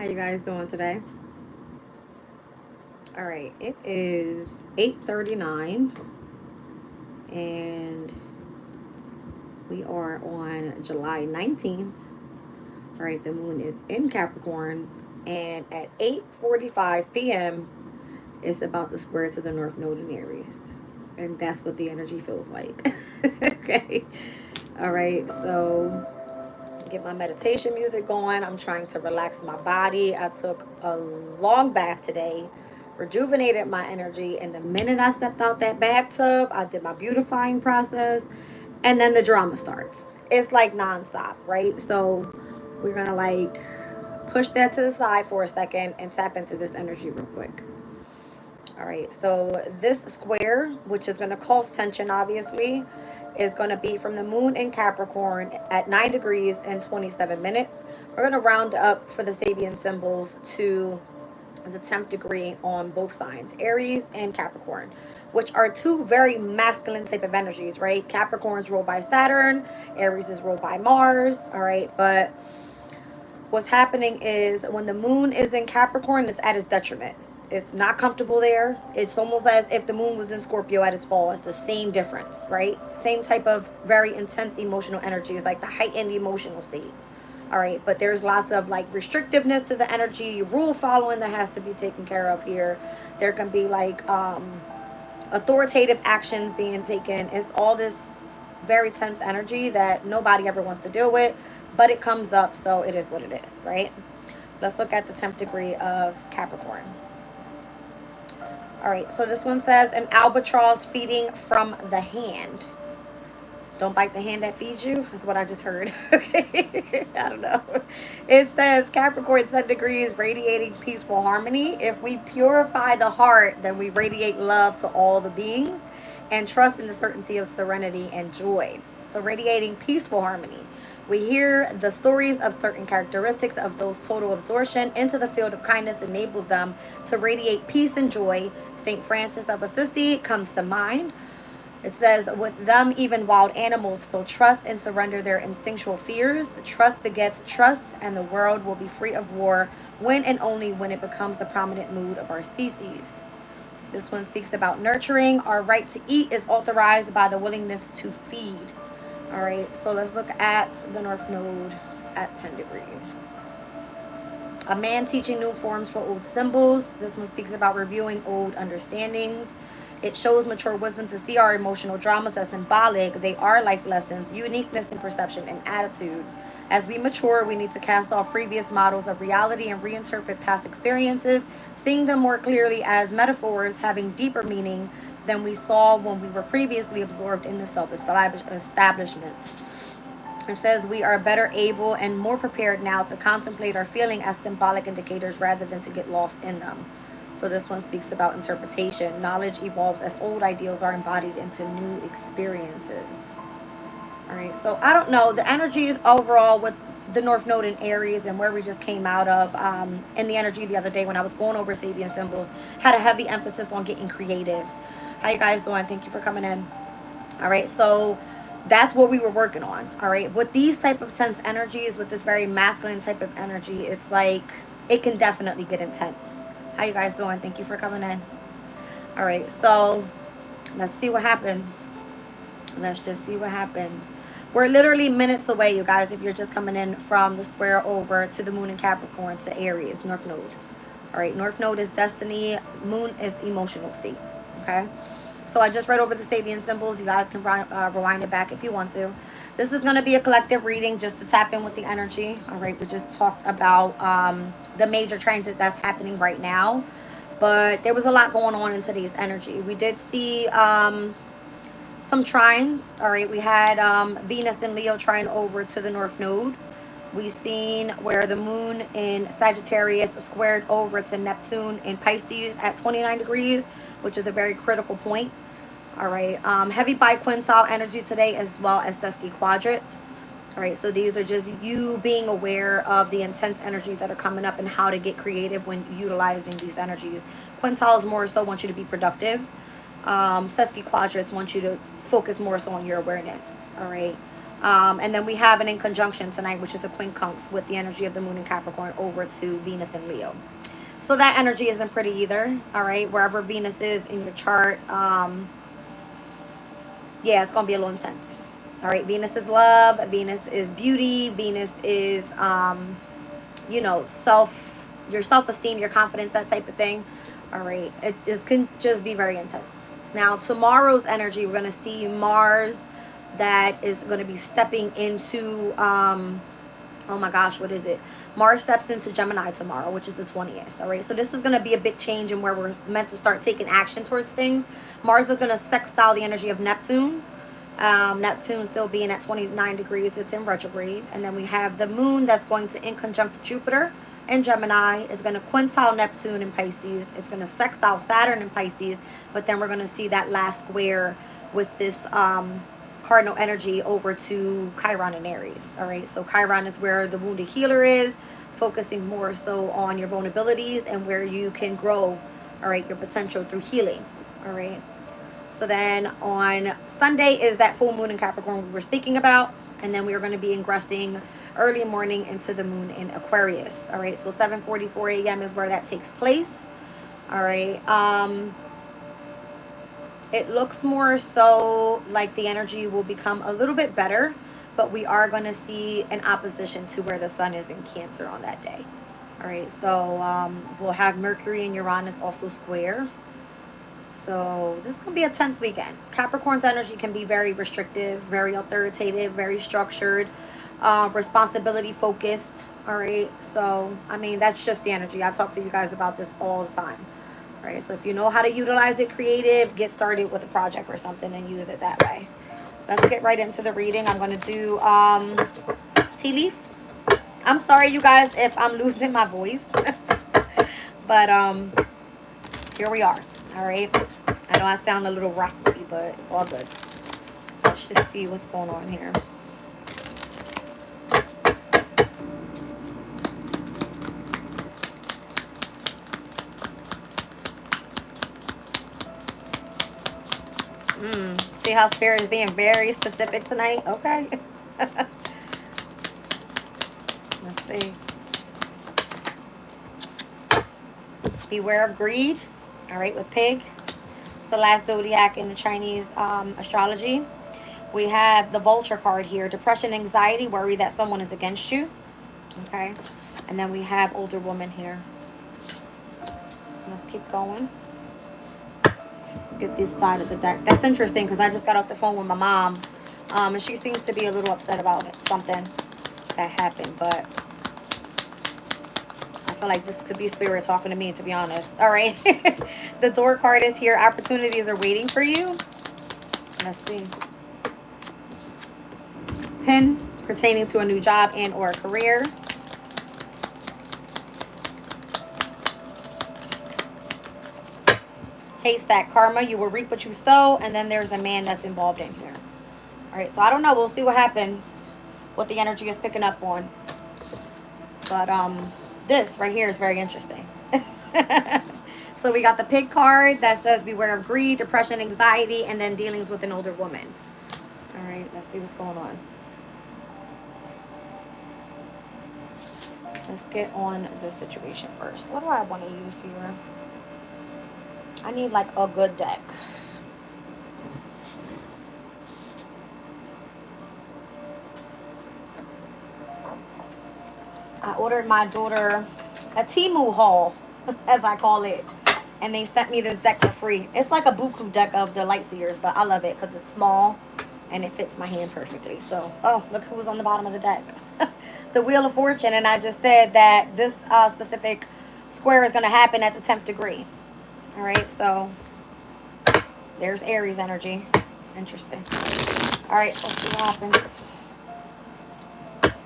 How you guys doing today? All right, it is 8:39 and we are on July 19th. All right, the moon is in Capricorn and at 8:45 p.m. it's about to square to the North Node in Aries. And that's what the energy feels like. Okay. All right, so get my meditation music going. I'm trying to relax my body. I took a long bath today, rejuvenated my energy, and the minute I stepped out that bathtub, I did my beautifying process, and then the drama starts. It's like nonstop, right? So we're gonna like push that to the side for a second and tap into this energy real quick. All right, so this square, which is going to cause tension, obviously, is going to be from the moon in Capricorn at 9 degrees and 27 minutes. We're going to round up for the Sabian symbols to the 10th degree on both signs, Aries and Capricorn, which are two very masculine type of energies, right? Capricorn is ruled by Saturn, Aries is ruled by Mars, all right? But what's happening is when the moon is in Capricorn, it's at its detriment. It's not comfortable there. It's almost as if the moon was in Scorpio at its fall. It's the same difference, right? Same type of very intense emotional energy. It's like the heightened emotional state. All right, but there's lots of like restrictiveness to the energy, rule following that has to be taken care of here. There can be like authoritative actions being taken. It's all this very tense energy that nobody ever wants to deal with, but it comes up, so it is what it is, right? Let's look at the 10th degree of Capricorn. All right, so this one says an albatross feeding from the hand. Don't bite the hand that feeds you. That's what I just heard. Okay. I don't know. It says Capricorn 10 degrees radiating peaceful harmony. If we purify the heart, then we radiate love to all the beings and trust in the certainty of serenity and joy. So radiating peaceful harmony. We hear the stories of certain characteristics of those total absorption into the field of kindness enables them to radiate peace and joy. St. Francis of Assisi comes to mind. It says, with them, even wild animals feel trust and surrender their instinctual fears. Trust begets trust, and the world will be free of war when and only when it becomes the prominent mood of our species. This one speaks about nurturing. Our right to eat is authorized by the willingness to feed. All right, so let's look at the North Node at 10 degrees. A man teaching new forms for old symbols. This one speaks about reviewing old understandings. It shows mature wisdom to see our emotional dramas as symbolic. They are life lessons, uniqueness in perception and attitude. As we mature, we need to cast off previous models of reality and reinterpret past experiences, seeing them more clearly as metaphors having deeper meaning than we saw when we were previously absorbed in the self-establishment. It says we are better able and more prepared now to contemplate our feeling as symbolic indicators rather than to get lost in them. So this one speaks about interpretation. Knowledge evolves as old ideals are embodied into new experiences. All right, so I don't know. The energy is overall with the North Node in Aries and where we just came out of in the energy the other day when I was going over Sabian symbols had a heavy emphasis on getting creative. How you guys doing? Thank you for coming in. All right, so that's what we were working on. All right, with these type of tense energies, with this very masculine type of energy, it's like it can definitely get intense. How you guys doing? Thank you for coming in. All right, so let's see what happens. Let's just see what happens. We're literally minutes away, you guys, if you're just coming in from the square over to the moon in Capricorn to Aries, North Node. All right, North Node is destiny, moon is emotional state. Okay, so I just read over the Sabian symbols. You guys can rewind it back if you want to. This is going to be a collective reading just to tap in with the energy. All right, we just talked about the major transit that's happening right now, but there was a lot going on in today's energy. We did see some trines. All right, we had Venus and Leo trine over to the North Node. We seen where the moon in Sagittarius squared over to Neptune in Pisces at 29 degrees, which is a very critical point. All right, heavy biquintile energy today as well as sesqui quadrats. All right, so these are just you being aware of the intense energies that are coming up and how to get creative when utilizing these energies. Quintiles more so want you to be productive. Sesqui quadrats want you to focus more so on your awareness. All right. And then we have an in conjunction tonight, which is a quincunx with the energy of the moon in Capricorn over to Venus and Leo. So that energy isn't pretty either. All right, wherever Venus is in your chart, yeah, it's gonna be a little intense. All right, Venus is love, Venus is beauty, Venus is you know, your self-esteem, your confidence, that type of thing. All right, it can just be very intense. Now tomorrow's energy, we're going to see Mars that is going to be stepping into oh my gosh, what is it? Mars steps into Gemini tomorrow, which is the 20th. All right, so this is going to be a big change in where we're meant to start taking action towards things. Mars is going to sextile the energy of Neptune. Neptune still being at 29 degrees, it's in retrograde. And then we have the moon that's going to in conjunct Jupiter in Gemini. It's going to quintile Neptune in Pisces. It's going to sextile Saturn in Pisces. But then we're going to see that last square with this cardinal energy over to Chiron in Aries. All right, so Chiron is where the wounded healer is, focusing more so on your vulnerabilities and where you can grow, all right, your potential through healing. All right, so then on Sunday is that full moon in Capricorn we were speaking about, and then we are going to be ingressing early morning into the moon in Aquarius. All right, so 7:44 a.m. is where that takes place. All right, it looks more so like the energy will become a little bit better, but we are going to see an opposition to where the sun is in Cancer on that day. All right, so we'll have Mercury and Uranus also square. So this is going to be a tense weekend. Capricorn's energy can be very restrictive, very authoritative, very structured, responsibility focused. All right, so I mean, that's just the energy. I talk to you guys about this all the time. All right, so if you know how to utilize it creative, get started with a project or something and use it that way. Let's get right into the reading. I'm going to do tea leaf. I'm sorry, you guys, if I'm losing my voice. But here we are. All right. I know I sound a little raspy, but it's all good. Let's just see what's going on here. See how Spirit is being very specific tonight? Okay. Let's see. Beware of greed. All right, with pig. It's the last zodiac in the Chinese astrology. We have the vulture card here. Depression, anxiety, worry that someone is against you. Okay. And then we have older woman here. Let's keep going. Let's get this side of the deck. That's interesting because I just got off the phone with my mom. And she seems to be a little upset about it, something that happened. But I feel like this could be Spirit talking to me, to be honest. All right. The door card is here. Opportunities are waiting for you. Let's see. Pen pertaining to a new job and or a career. Haystack karma. You will reap what you sow. And then there's a man that's involved in here. All right. So I don't know. We'll see what happens. What the energy is picking up on. But this right here is very interesting. So we got the pig card that says beware of greed, depression, anxiety, and then dealings with an older woman. All right, let's see what's going on. Let's get on the situation first. What do I want to use here? I need like a good deck. I ordered my daughter a Temu haul, as I call it. And they sent me this deck for free. It's like a buku deck of the Lightseers, but I love it because it's small and it fits my hand perfectly. So, oh, look who was on the bottom of the deck. The Wheel of Fortune. And I just said that this specific square is going to happen at the 10th degree. All right, so there's Aries energy. Interesting. All right, let's see what happens.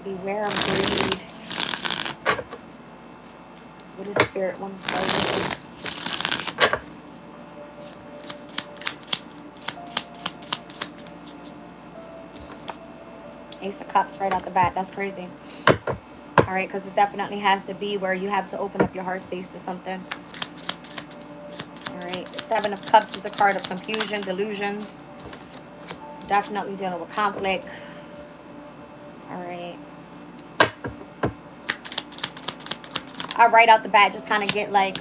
Beware of greed. What does Spirit want to say? Ace of Cups right out the bat. That's crazy. All right, because it definitely has to be where you have to open up your heart space to something. All right, Seven of Cups is a card of confusion, delusions. Definitely dealing with conflict. I right out the bat just kind of get like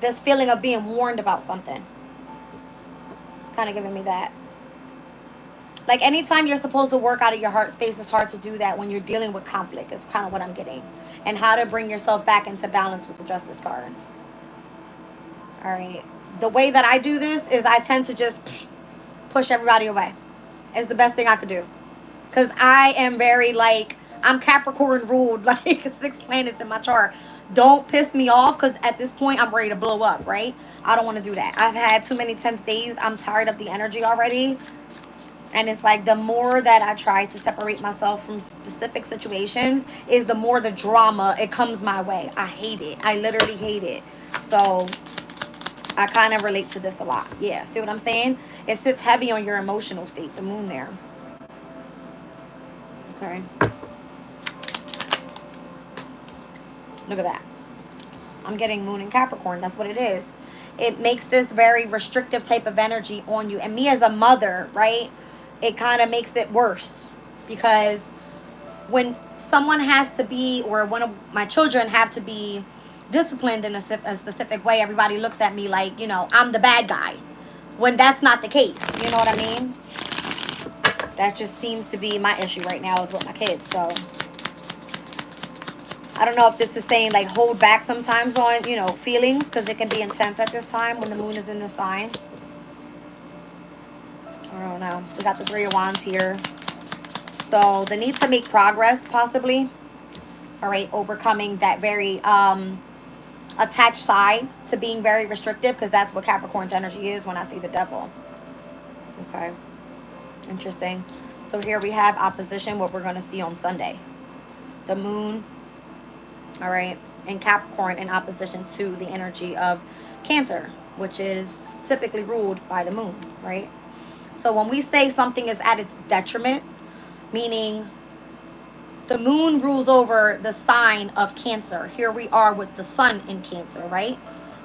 this feeling of being warned about something. It's kind of giving me that. Like anytime you're supposed to work out of your heart space, it's hard to do that when you're dealing with conflict. Is kind of what I'm getting, and how to bring yourself back into balance with the Justice card. All right. The way that I do this is I tend to just push everybody away. It's the best thing I could do. Because I am very like, I'm Capricorn ruled, like 6 planets in my chart. Don't piss me off because at this point I'm ready to blow up, right? I don't want to do that. I've had too many tense days. I'm tired of the energy already. And it's like the more that I try to separate myself from specific situations is the more the drama it comes my way. I hate it. I literally hate it. So I kind of relate to this a lot. Yeah, see what I'm saying? It sits heavy on your emotional state, the moon there. Okay. Look at that. I'm getting moon in Capricorn. That's what it is. It makes this very restrictive type of energy on you. And me as a mother, right? It kind of makes it worse. Because when someone has to be, or one of my children have to be disciplined in a specific way, everybody looks at me like, you know, I'm the bad guy. When that's not the case. You know what I mean? That just seems to be my issue right now is with my kids. So I don't know if this is saying like hold back sometimes on, you know, feelings, because it can be intense at this time when the moon is in the sign. I don't know. We got the 3 of Wands here. So the need to make progress possibly. All right. Overcoming that very attached side to being very restrictive, because that's what Capricorn's energy is when I see the devil. Okay. Interesting. So here we have opposition, what we're going to see on Sunday. The moon, all right, in Capricorn in opposition to the energy of Cancer, which is typically ruled by the moon, right? So when we say something is at its detriment, meaning the moon rules over the sign of Cancer. Here we are with the sun in Cancer, right?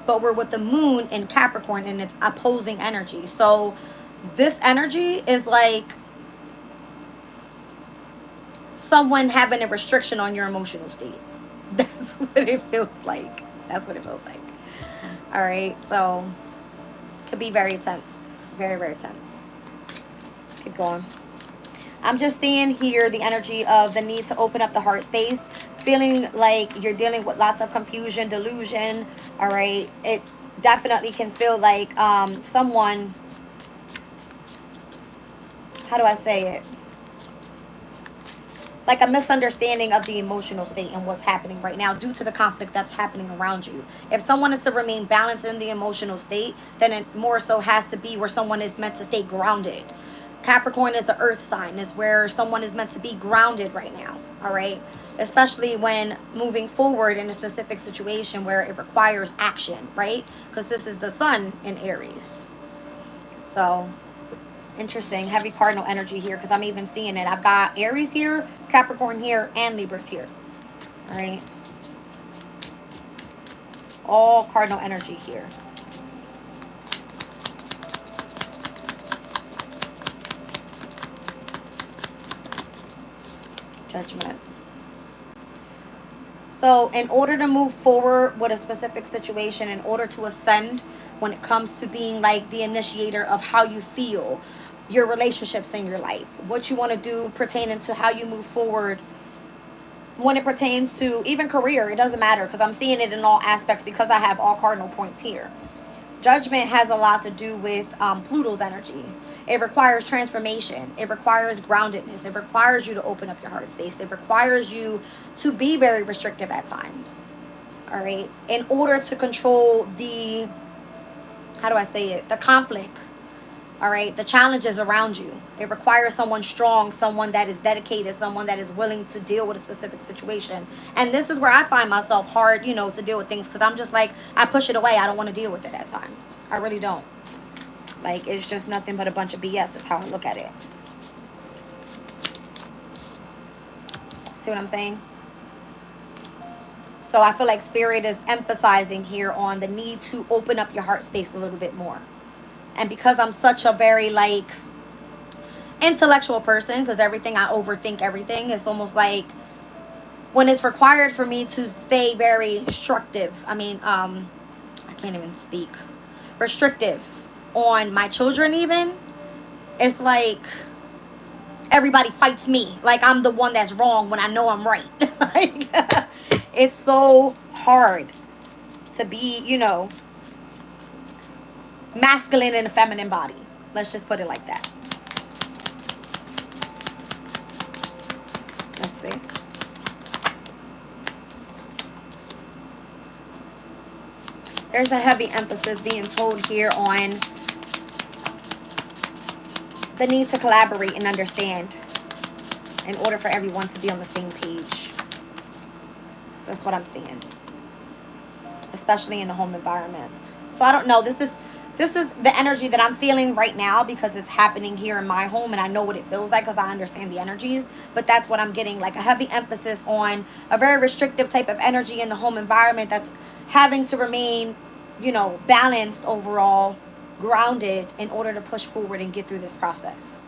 But we're with the moon in Capricorn and it's opposing energy. So this energy is like someone having a restriction on your emotional state. That's what it feels like. That's what it feels like. All right. So it could be very tense. Very, very tense. Keep going. I'm just seeing here the energy of the need to open up the heart space. Feeling like you're dealing with lots of confusion, delusion. All right. It definitely can feel like someone, how do I say it? Like a misunderstanding of the emotional state and what's happening right now due to the conflict that's happening around you. If someone is to remain balanced in the emotional state, then it more so has to be where someone is meant to stay grounded. Capricorn is an earth sign. It's where someone is meant to be grounded right now. All right. Especially when moving forward in a specific situation where it requires action, right? Because this is the sun in Aries. So interesting. Heavy cardinal energy here because I'm even seeing it. I've got Aries here, Capricorn here, and Libras here. All right. All cardinal energy here. Judgment. So in order to move forward with a specific situation, in order to ascend when it comes to being like the initiator of how you feel, your relationships in your life, what you want to do pertaining to how you move forward when it pertains to even career, it doesn't matter because I'm seeing it in all aspects because I have all cardinal points here. Judgment has a lot to do with Pluto's energy. It requires transformation. It requires groundedness. It requires you to open up your heart space. It requires you to be very restrictive at times. All right. In order to control the, how do I say it? The conflict. All right. The challenges around you. It requires someone strong, someone that is dedicated, someone that is willing to deal with a specific situation. And this is where I find myself hard, you know, to deal with things because I'm just like, I push it away. I don't want to deal with it at times. I really don't. Like, it's just nothing but a bunch of BS is how I look at it. See what I'm saying? So I feel like Spirit is emphasizing here on the need to open up your heart space a little bit more. And because I'm such a very, like, intellectual person, because everything, I overthink everything, it's almost like when it's required for me to stay very restrictive. I can't even speak. Restrictive on my children, even. It's like everybody fights me. Like I'm the one that's wrong when I know I'm right. Like, it's so hard to be, masculine in a feminine body. Let's just put it like that. Let's see. There's a heavy emphasis being told here on the need to collaborate and understand in order for everyone to be on the same page. That's what I'm seeing. Especially in the home environment. So I don't know. This is the energy that I'm feeling right now because it's happening here in my home and I know what it feels like because I understand the energies. But that's what I'm getting, like a heavy emphasis on a very restrictive type of energy in the home environment that's having to remain, balanced overall, grounded in order to push forward and get through this process.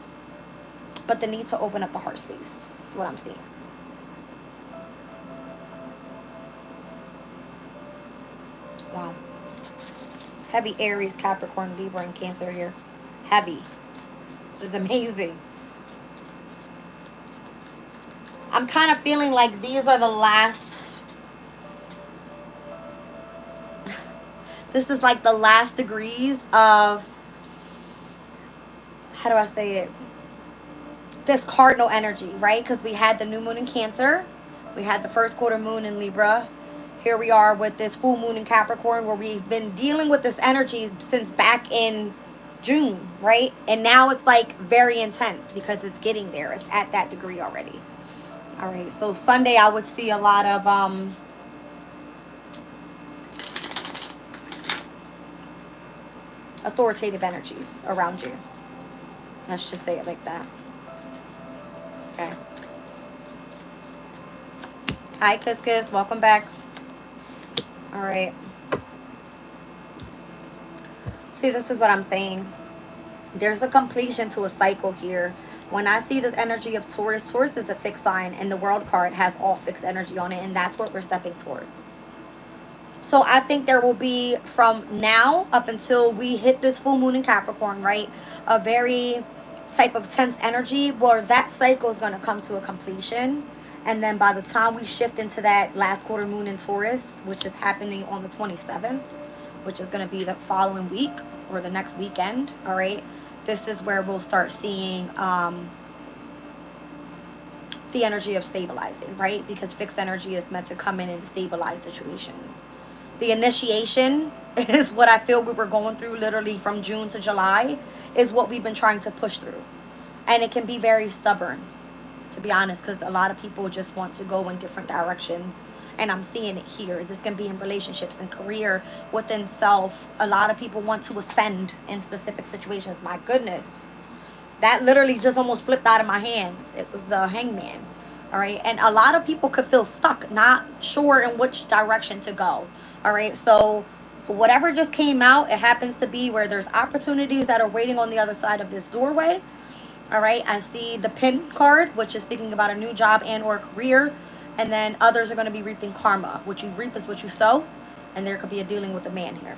But the need to open up the heart space is what I'm seeing. Wow. Heavy Aries, Capricorn, Libra, and Cancer here. Heavy. This is amazing. I'm kind of feeling like these are the last... This is like the last degrees of... How do I say it? This cardinal energy, right? Because we had the new moon in Cancer. We had the first quarter moon in Libra. Here we are with this full moon in Capricorn where we've been dealing with this energy since back in June, right? And now it's like very intense because it's getting there. It's at that degree already. All right, so Sunday I would see a lot of authoritative energies around you. Let's just say it like that. Okay. Hi, Kiss Kiss. Welcome back. All right. See, this is what I'm saying. There's a completion to a cycle here. When I see the energy of Taurus, Taurus is a fixed sign, and the World card has all fixed energy on it, and that's what we're stepping towards. So I think there will be, from now up until we hit this full moon in Capricorn, right, a very type of tense energy where that cycle is going to come to a completion. And then by the time we shift into that last quarter moon in Taurus, which is happening on the 27th, which is going to be the following week or the next weekend, all right, this is where we'll start seeing the energy of stabilizing, right? Because fixed energy is meant to come in and stabilize situations. The initiation is what I feel we were going through literally from June to July, is what we've been trying to push through. And it can be very stubborn, to be honest, because a lot of people just want to go in different directions. And I'm seeing it here. This can be in relationships and career, within self. A lot of people want to ascend in specific situations. My goodness. That literally just almost flipped out of my hands. It was the Hangman. All right. And a lot of people could feel stuck, not sure in which direction to go. All right. So whatever just came out, it happens to be where there's opportunities that are waiting on the other side of this doorway. All right. I see the pin card, which is speaking about a new job and or career. And then others are going to be reaping karma. What you reap is what you sow. And there could be a dealing with a man here.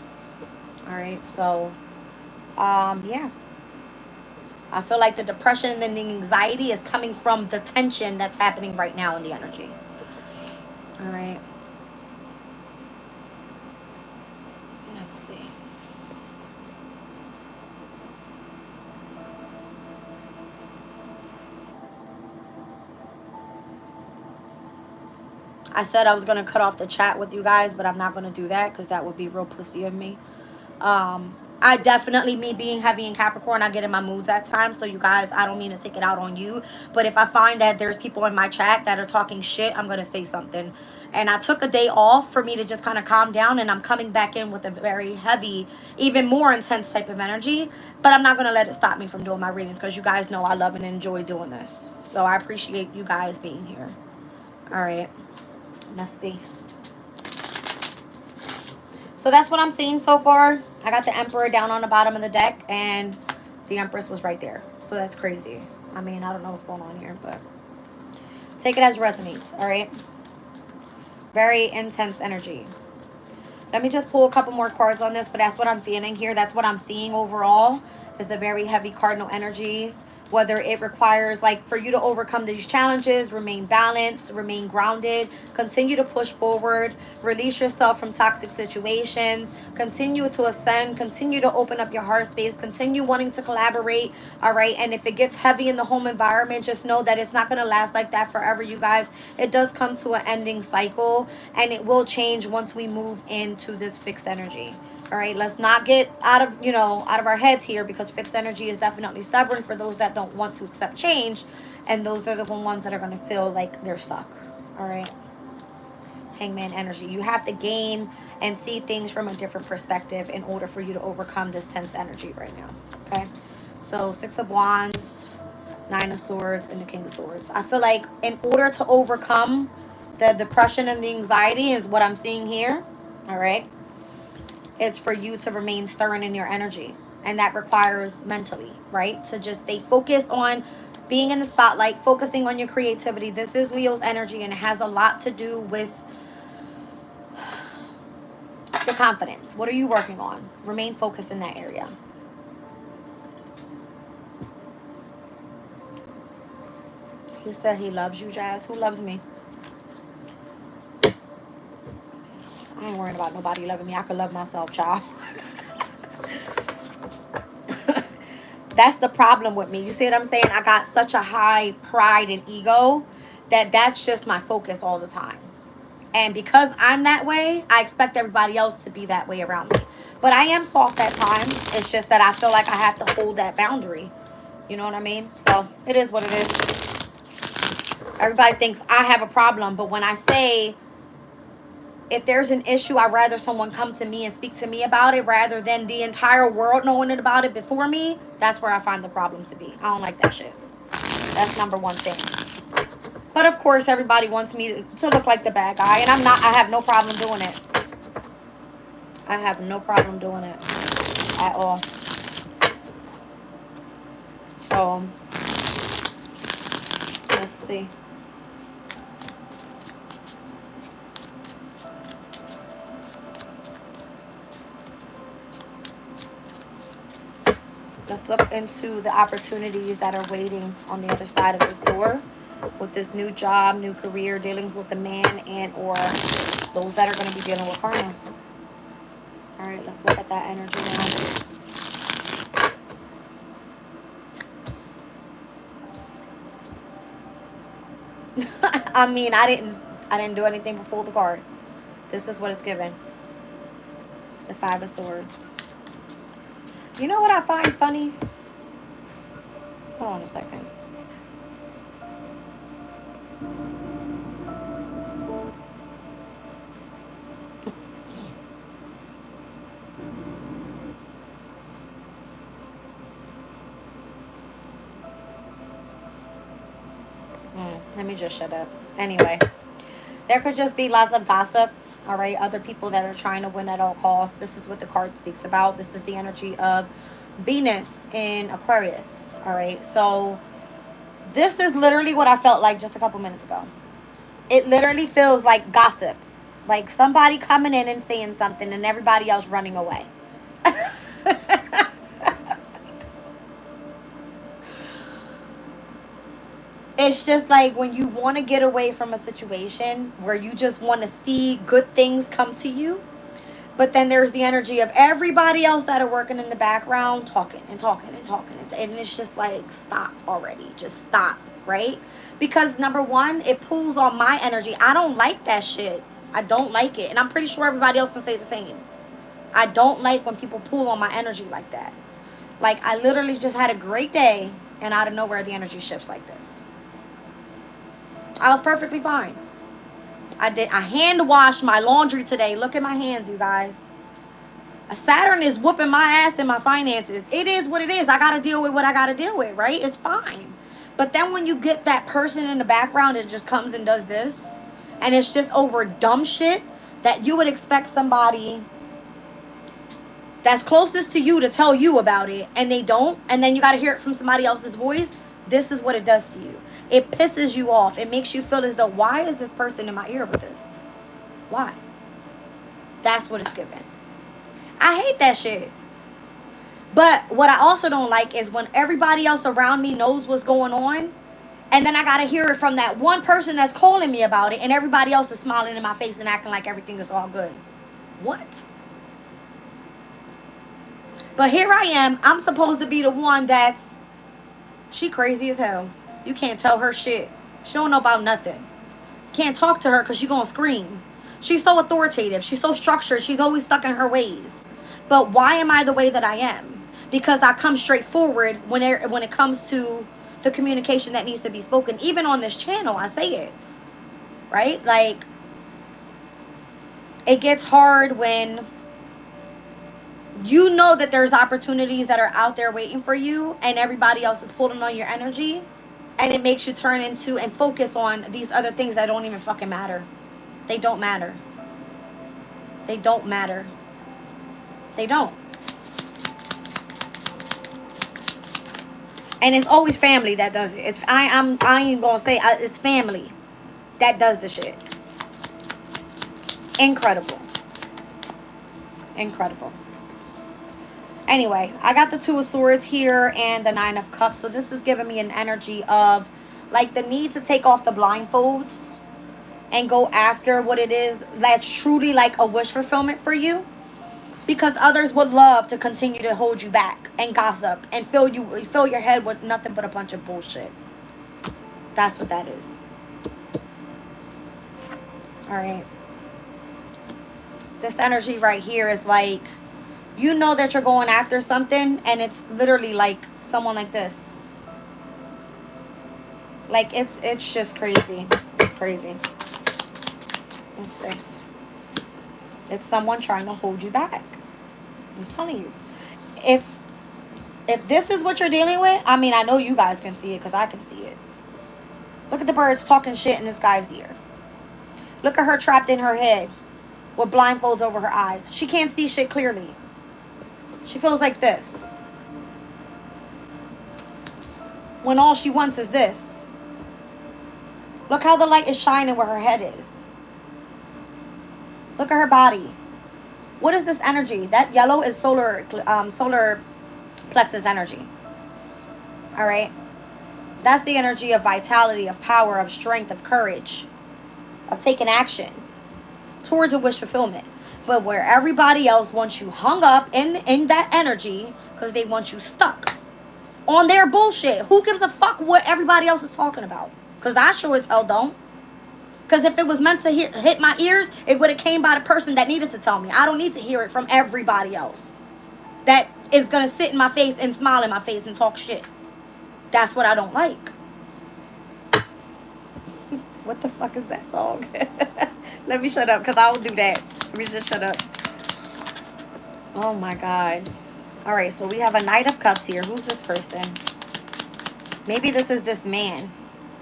All right. So, yeah. I feel like the depression and the anxiety is coming from the tension that's happening right now in the energy. All right. Let's see. I said I was going to cut off the chat with you guys, but I'm not going to do that because that would be real pussy of me. I definitely, me being heavy in Capricorn, I get in my moods at times. So you guys, I don't mean to take it out on you. But if I find that there's people in my chat that are talking shit, I'm going to say something. And I took a day off for me to just kind of calm down. And I'm coming back in with a very heavy, even more intense type of energy. But I'm not going to let it stop me from doing my readings because you guys know I love and enjoy doing this. So I appreciate you guys being here. All right. Let's see. So that's what I'm seeing so far. I got the Emperor down on the bottom of the deck, and the Empress was right there. So that's crazy. I mean, I don't know what's going on here, but take it as resonates, all right? Very intense energy. Let me just pull a couple more cards on this, but that's what I'm feeling here. That's what I'm seeing overall. Is a very heavy cardinal energy. Whether it requires, like, for you to overcome these challenges, remain balanced, remain grounded, continue to push forward, release yourself from toxic situations, continue to ascend, continue to open up your heart space, continue wanting to collaborate, all right? And if it gets heavy in the home environment, just know that it's not going to last like that forever, you guys. It does come to an ending cycle, and it will change once we move into this fixed energy. All right, let's not get out of our heads here, because fixed energy is definitely stubborn for those that don't want to accept change, and those are the ones that are going to feel like they're stuck. All right. Hangman energy. You have to gain and see things from a different perspective in order for you to overcome this tense energy right now. Okay. So 6 of Wands, 9 of Swords, and the King of Swords. I feel like in order to overcome the depression and the anxiety is what I'm seeing here. All right. It's for you to remain stirring in your energy. And that requires mentally, right? To just stay focused on being in the spotlight, focusing on your creativity. This is Leo's energy, and it has a lot to do with your confidence. What are you working on? Remain focused in that area. He said he loves you, Jazz. Who loves me? I ain't worrying about nobody loving me. I can love myself, child. That's the problem with me. You see what I'm saying? I got such a high pride and ego that's just my focus all the time. And because I'm that way, I expect everybody else to be that way around me. But I am soft at times. It's just that I feel like I have to hold that boundary. You know what I mean? So it is what it is. Everybody thinks I have a problem. But when I say, if there's an issue, I'd rather someone come to me and speak to me about it rather than the entire world knowing about it before me. That's where I find the problem to be. I don't like that shit. That's number one thing. But of course, everybody wants me to look like the bad guy. And I'm not. I have no problem doing it. I have no problem doing it at all. So, let's see. Let's look into the opportunities that are waiting on the other side of this door with this new job, new career, dealings with the man, and or those that are going to be dealing with karma. All right, let's look at that energy now. I mean, I didn't do anything but pull the card. This is what it's given. The 5 of Swords. You know what I find funny? Hold on a second. Let me just shut up. Anyway, there could just be lots of gossip. All right, other people that are trying to win at all costs. This is what the card speaks about. This is the energy of Venus in Aquarius. All right, so this is literally what I felt like just a couple minutes ago. It literally feels like gossip, like somebody coming in and saying something and everybody else running away. It's just like when you want to get away from a situation where you just want to see good things come to you. But then there's the energy of everybody else that are working in the background talking and talking and talking. And it's just like, stop already. Just stop, right? Because number one, it pulls on my energy. I don't like that shit. I don't like it. And I'm pretty sure everybody else can say the same. I don't like when people pull on my energy like that. Like, I literally just had a great day and out of nowhere the energy shifts like this. I was perfectly fine. I hand washed my laundry today. Look at my hands, you guys. Saturn is whooping my ass in my finances. It is what it is. I got to deal with what I got to deal with, right? It's fine. But then when you get that person in the background that just comes and does this, and it's just over dumb shit that you would expect somebody that's closest to you to tell you about it, and they don't, and then you got to hear it from somebody else's voice, this is what it does to you. It pisses you off. It makes you feel as though, why is this person in my ear with this? Why? That's what it's given. I hate that shit. But what I also don't like is when everybody else around me knows what's going on, and then I gotta hear it from that one person that's calling me about it, and everybody else is smiling in my face and acting like everything is all good. What? But here I am. I'm supposed to be the one that's... She crazy as hell. You can't tell her shit. She don't know about nothing. Can't talk to her because she gonna scream. She's so authoritative. She's so structured. She's always stuck in her ways. But why am I the way that I am? Because I come straight forward when it comes to the communication that needs to be spoken. Even on this channel, I say it. Right? Like, it gets hard when you know that there's opportunities that are out there waiting for you and everybody else is pulling on your energy, and it makes you turn into and focus on these other things that don't even fucking matter. They don't matter. They don't matter. They don't. And it's always family that does it. I ain't gonna say it's family that does the shit. Incredible. Incredible. Anyway, I got the Two of Swords here and the Nine of Cups. So this is giving me an energy of like the need to take off the blindfolds and go after what it is that's truly like a wish fulfillment for you. Because others would love to continue to hold you back and gossip and fill your head with nothing but a bunch of bullshit. That's what that is. Alright. This energy right here is like, you know that you're going after something, and it's literally like someone like this. Like, it's just crazy. It's crazy. It's this. It's someone trying to hold you back. I'm telling you. If this is what you're dealing with, I mean, I know you guys can see it because I can see it. Look at the birds talking shit in this guy's ear. Look at her trapped in her head with blindfolds over her eyes. She can't see shit clearly. She feels like this. When all she wants is this. Look how the light is shining where her head is. Look at her body. What is this energy? That yellow is solar plexus energy. All right. That's the energy of vitality, of power, of strength, of courage, of taking action towards a wish fulfillment. But where everybody else wants you hung up in that energy because they want you stuck on their bullshit. Who gives a fuck what everybody else is talking about? Because I sure as hell don't. Because if it was meant to hit my ears, it would have came by the person that needed to tell me. I don't need to hear it from everybody else that is going to sit in my face and smile in my face and talk shit. That's what I don't like. What the fuck is that song? Let me shut up because I will do that. Let me just shut up. Oh my God. All right, so we have a Knight of Cups here. Who's this person? Maybe this is this man.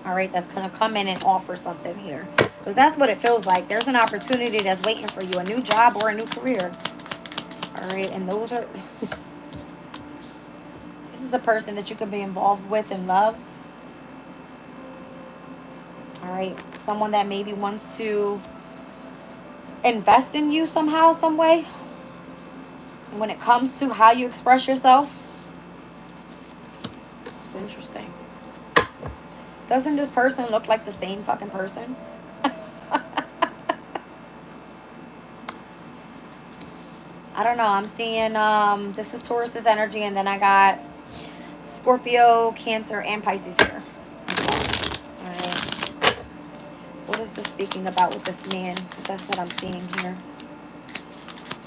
All right, that's going to come in and offer something here. Because that's what it feels like. There's an opportunity that's waiting for you. A new job or a new career. All right, and those are... This is a person that you can be involved with and love. All right, someone that maybe wants to invest in you somehow, some way. And when it comes to how you express yourself, it's interesting. Doesn't this person look like the same fucking person? I don't know. I'm seeing, this is Taurus's energy, and then I got Scorpio, Cancer, and Pisces here. All right. What is this speaking about with this man? Because that's what I'm seeing here.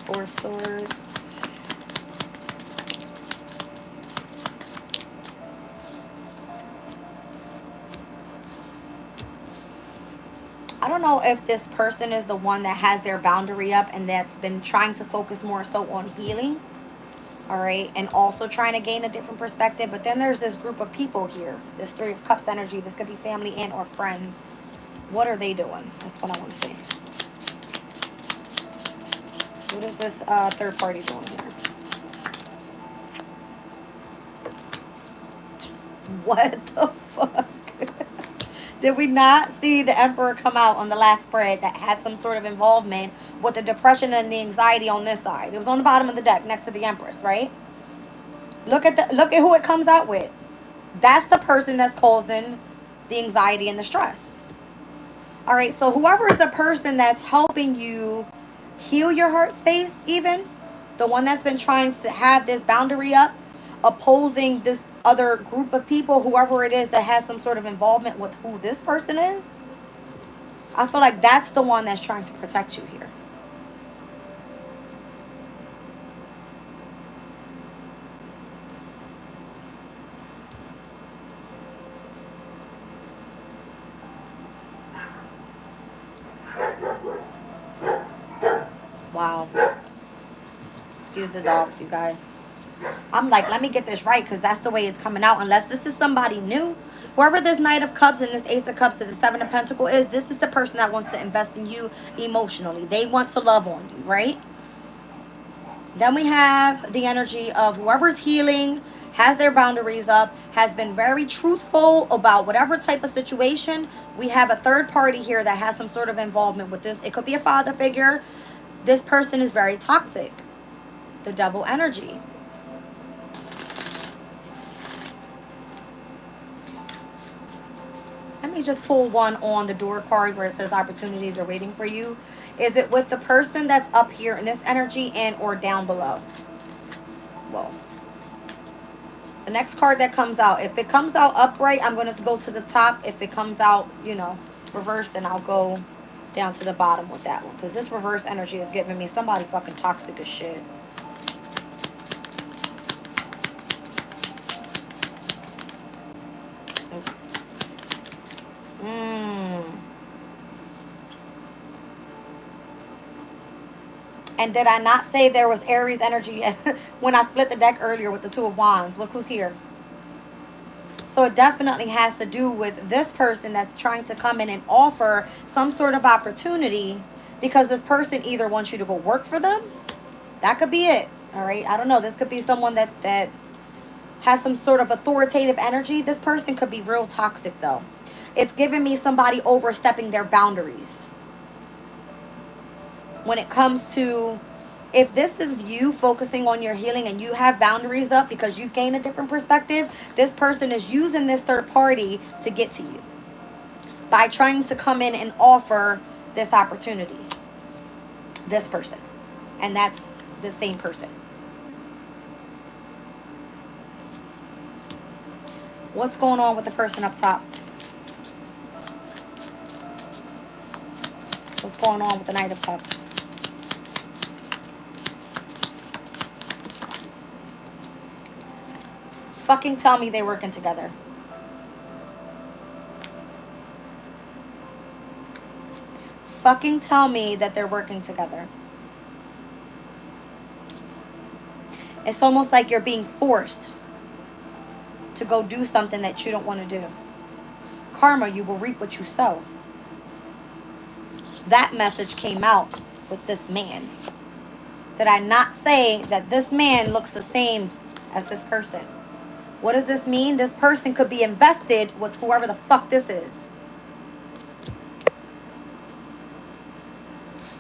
Four of Swords. I don't know if this person is the one that has their boundary up and that's been trying to focus more so on healing. All right. And also trying to gain a different perspective. But then there's this group of people here. This Three of Cups energy. This could be family and or friends. What are they doing? That's what I want to see. What is this third party doing here? What the fuck? Did we not see the Emperor come out on the last spread that had some sort of involvement with the depression and the anxiety on this side? It was on the bottom of the deck next to the Empress, right? Look at who it comes out with. That's the person that's causing the anxiety and the stress. All right, so whoever is the person that's helping you heal your heart space, even the one that's been trying to have this boundary up, opposing this other group of people, whoever it is that has some sort of involvement with who this person is, I feel like that's the one that's trying to protect you here. Wow. Excuse the dogs, you guys. I'm like, let me get this right, because that's the way it's coming out. Unless this is somebody new. Whoever this Knight of Cups and this Ace of Cups to the Seven of Pentacles is, this is the person that wants to invest in you emotionally. They want to love on you, right? Then we have the energy of whoever's healing, has their boundaries up, has been very truthful about whatever type of situation. We have a third party here that has some sort of involvement with this. It could be a father figure. This person is very toxic. The Devil energy. Let me just pull one on the door card where it says opportunities are waiting for you. Is it with the person that's up here in this energy and or down below? Whoa. The next card that comes out, if it comes out upright, I'm going to go to the top. If it comes out, you know, reversed, then I'll go down to the bottom with that one. Because this reverse energy is giving me somebody fucking toxic as shit. And did I not say there was Aries energy when I split the deck earlier with the Two of Wands? Look who's here. So it definitely has to do with this person that's trying to come in and offer some sort of opportunity, because this person either wants you to go work for them. That could be it. All right. I don't know. This could be someone that has some sort of authoritative energy. This person could be real toxic though. It's giving me somebody overstepping their boundaries. When it comes to, if this is you focusing on your healing and you have boundaries up because you've gained a different perspective, this person is using this third party to get to you by trying to come in and offer this opportunity. This person. And that's the same person. What's going on with the person up top? What's going on with the Knight of Cups? Fucking tell me they're working together. Fucking tell me that they're working together. It's almost like you're being forced to go do something that you don't want to do. Karma, you will reap what you sow. That message came out with this man. Did I not say that this man looks the same as this person? What does this mean? This person could be invested with whoever the fuck this is.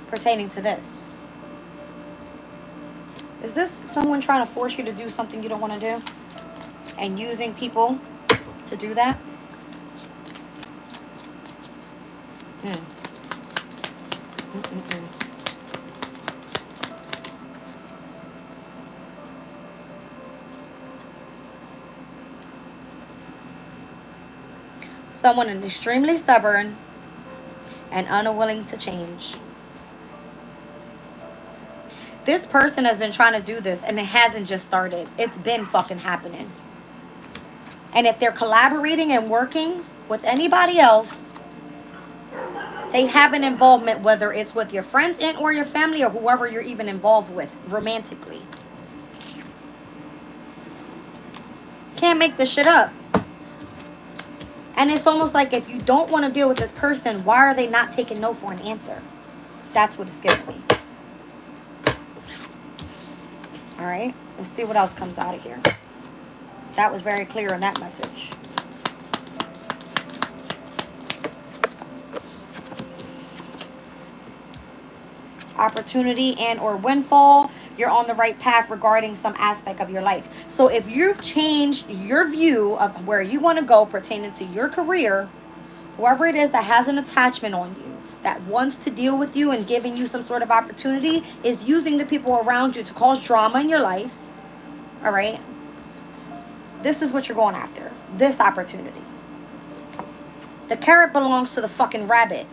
Pertaining to this. Is this someone trying to force you to do something you don't want to do? And using people to do that? Someone is extremely stubborn and unwilling to change. This person has been trying to do this and it hasn't just started. It's been fucking happening. And if they're collaborating and working with anybody else, they have an involvement, whether it's with your friends and or your family or whoever you're even involved with romantically. Can't make this shit up. And it's almost like if you don't want to deal with this person, why are they not taking no for an answer? That's what it's giving me. All right, let's see what else comes out of here. That was very clear in that message. opportunity and or windfall, you're on the right path regarding some aspect of your life. So if you've changed your view of where you want to go pertaining to your career, whoever it is that has an attachment on you, that wants to deal with you and giving you some sort of opportunity, is using the people around you to cause drama in your life. All right? This is what you're going after. This opportunity. The carrot belongs to the fucking rabbit.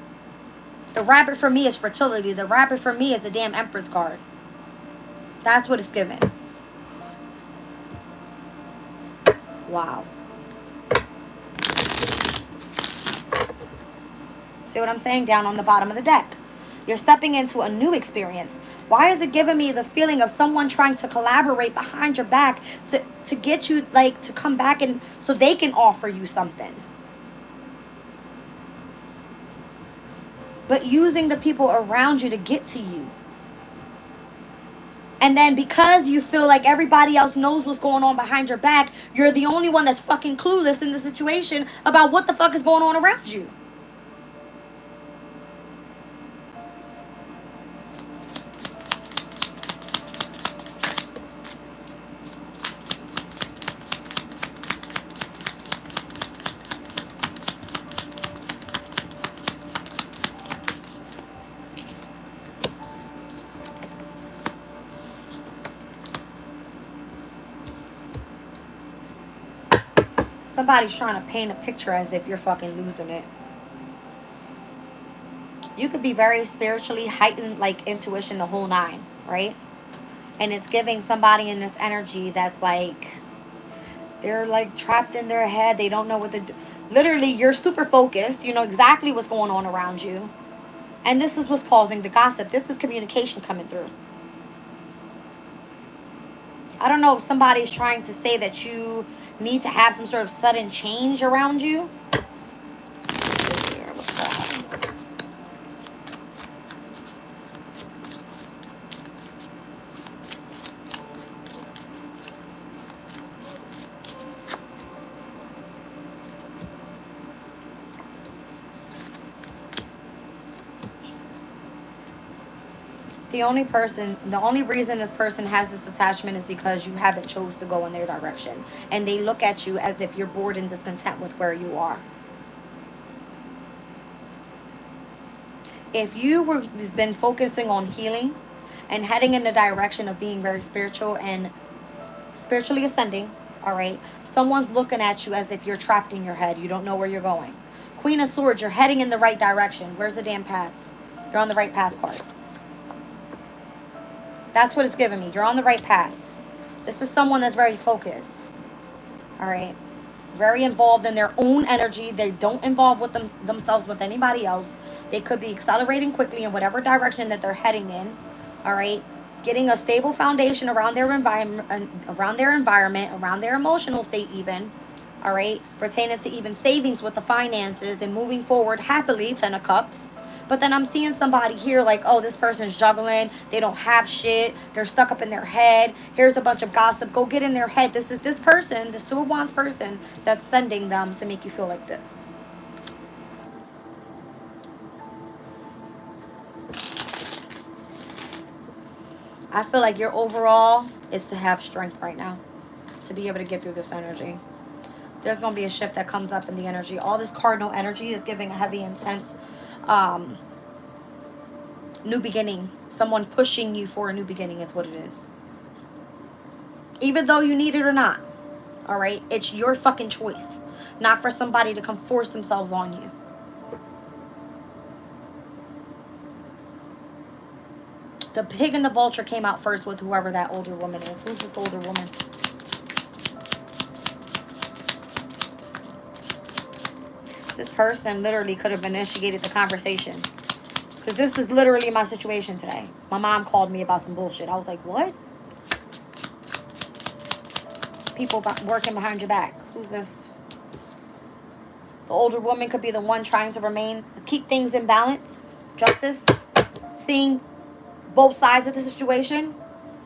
The rabbit for me is fertility. The rabbit for me is the damn Empress card. That's what it's given. Wow. See what I'm saying? Down on the bottom of the deck. You're stepping into a new experience. Why is it giving me the feeling of someone trying to collaborate behind your back to get you, like, to come back and so they can offer you something? But using the people around you to get to you. And then because you feel like everybody else knows what's going on behind your back, you're the only one that's fucking clueless in the situation about what the fuck is going on around you. Somebody's trying to paint a picture as if you're fucking losing it. You could be very spiritually heightened, like intuition, the whole nine, right? And it's giving somebody in this energy that's like, they're like trapped in their head. They don't know what to do. Literally, you're super focused. You know exactly what's going on around you. And this is what's causing the gossip. This is communication coming through. I don't know if somebody's trying to say that you need to have some sort of sudden change around you. The only reason this person has this attachment is because you haven't chose to go in their direction. And they look at you as if you're bored and discontent with where you are. If you've been focusing on healing and heading in the direction of being very spiritual and spiritually ascending, all right, someone's looking at you as if you're trapped in your head. You don't know where you're going. Queen of Swords, you're heading in the right direction. Where's the damn path? You're on the right path part. That's what it's giving me. You're on the right path. This is someone that's very focused. All right. Very involved in their own energy. They don't involve with themselves with anybody else. They could be accelerating quickly in whatever direction that they're heading in. All right. Getting a stable foundation around their environment, around their emotional state even. All right. Pertaining to even savings with the finances and moving forward happily, 10 of Cups. But then I'm seeing somebody here like, oh, this person's juggling. They don't have shit. They're stuck up in their head. Here's a bunch of gossip. Go get in their head. This is this person, this Two of Wands person that's sending them to make you feel like this. I feel like your overall is to have strength right now. To be able to get through this energy. There's going to be a shift that comes up in the energy. All this cardinal energy is giving a heavy, intense new beginning. Someone pushing you for a new beginning is what it is. Even though you need it or not. All right? It's your fucking choice. Not for somebody to come force themselves on you. The pig and the vulture came out first with whoever that older woman is. Who's this older woman? This person literally could have initiated the conversation. Because this is literally my situation today. My mom called me about some bullshit. I was like, what? People working behind your back. Who's this? The older woman could be the one trying to keep things in balance. Justice. Seeing both sides of the situation.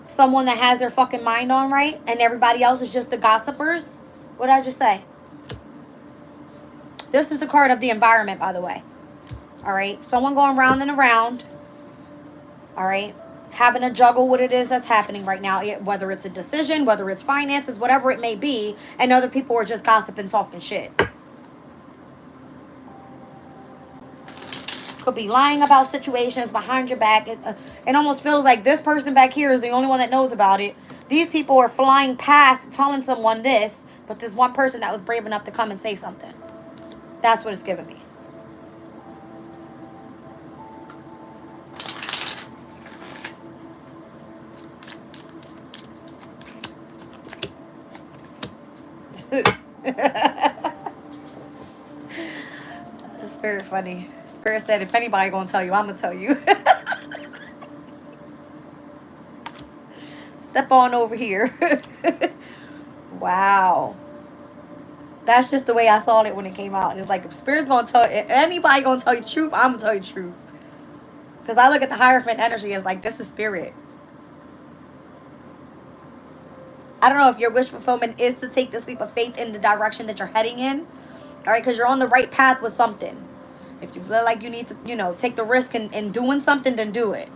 Someone that has their fucking mind on right. And everybody else is just the gossipers. What did I just say? This is the card of the environment, by the way. All right. Someone going round and around. All right. Having to juggle what it is that's happening right now, whether it's a decision, whether it's finances, whatever it may be, and other people are just gossiping, talking shit. Could be lying about situations behind your back. It almost feels like this person back here is the only one that knows about it. These people are flying past telling someone this, but there's one person that was brave enough to come and say something. That's what it's giving me. Spirit funny. Spirit said, if anybody gonna tell you, I'm gonna tell you. Step on over here. Wow. That's just the way I saw it when it came out. And it's like, if Spirit's gonna tell, if anybody gonna tell you the truth, I'm gonna tell you the truth. Because I look at the Hierophant energy as like, this is Spirit. I don't know if your wish fulfillment is to take this leap of faith in the direction that you're heading in. All right, because you're on the right path with something. If you feel like you need to, you know, take the risk in doing something, then do it.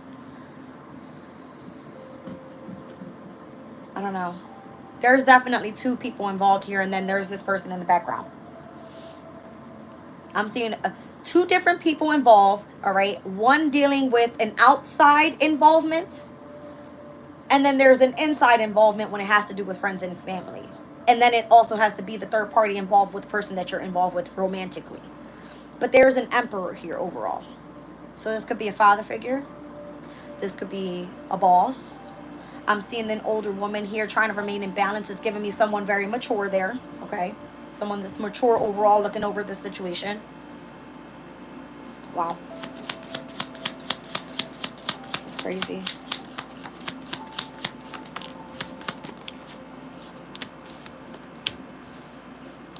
I don't know. There's definitely two people involved here, and then there's this person in the background. I'm seeing two different people involved, all right? One dealing with an outside involvement, and then there's an inside involvement when it has to do with friends and family. And then it also has to be the third party involved with the person that you're involved with romantically. But there's an Emperor here overall. So this could be a father figure. This could be a boss. I'm seeing an older woman here trying to remain in balance. It's giving me someone very mature there, okay? Someone that's mature overall looking over the situation. Wow. This is crazy.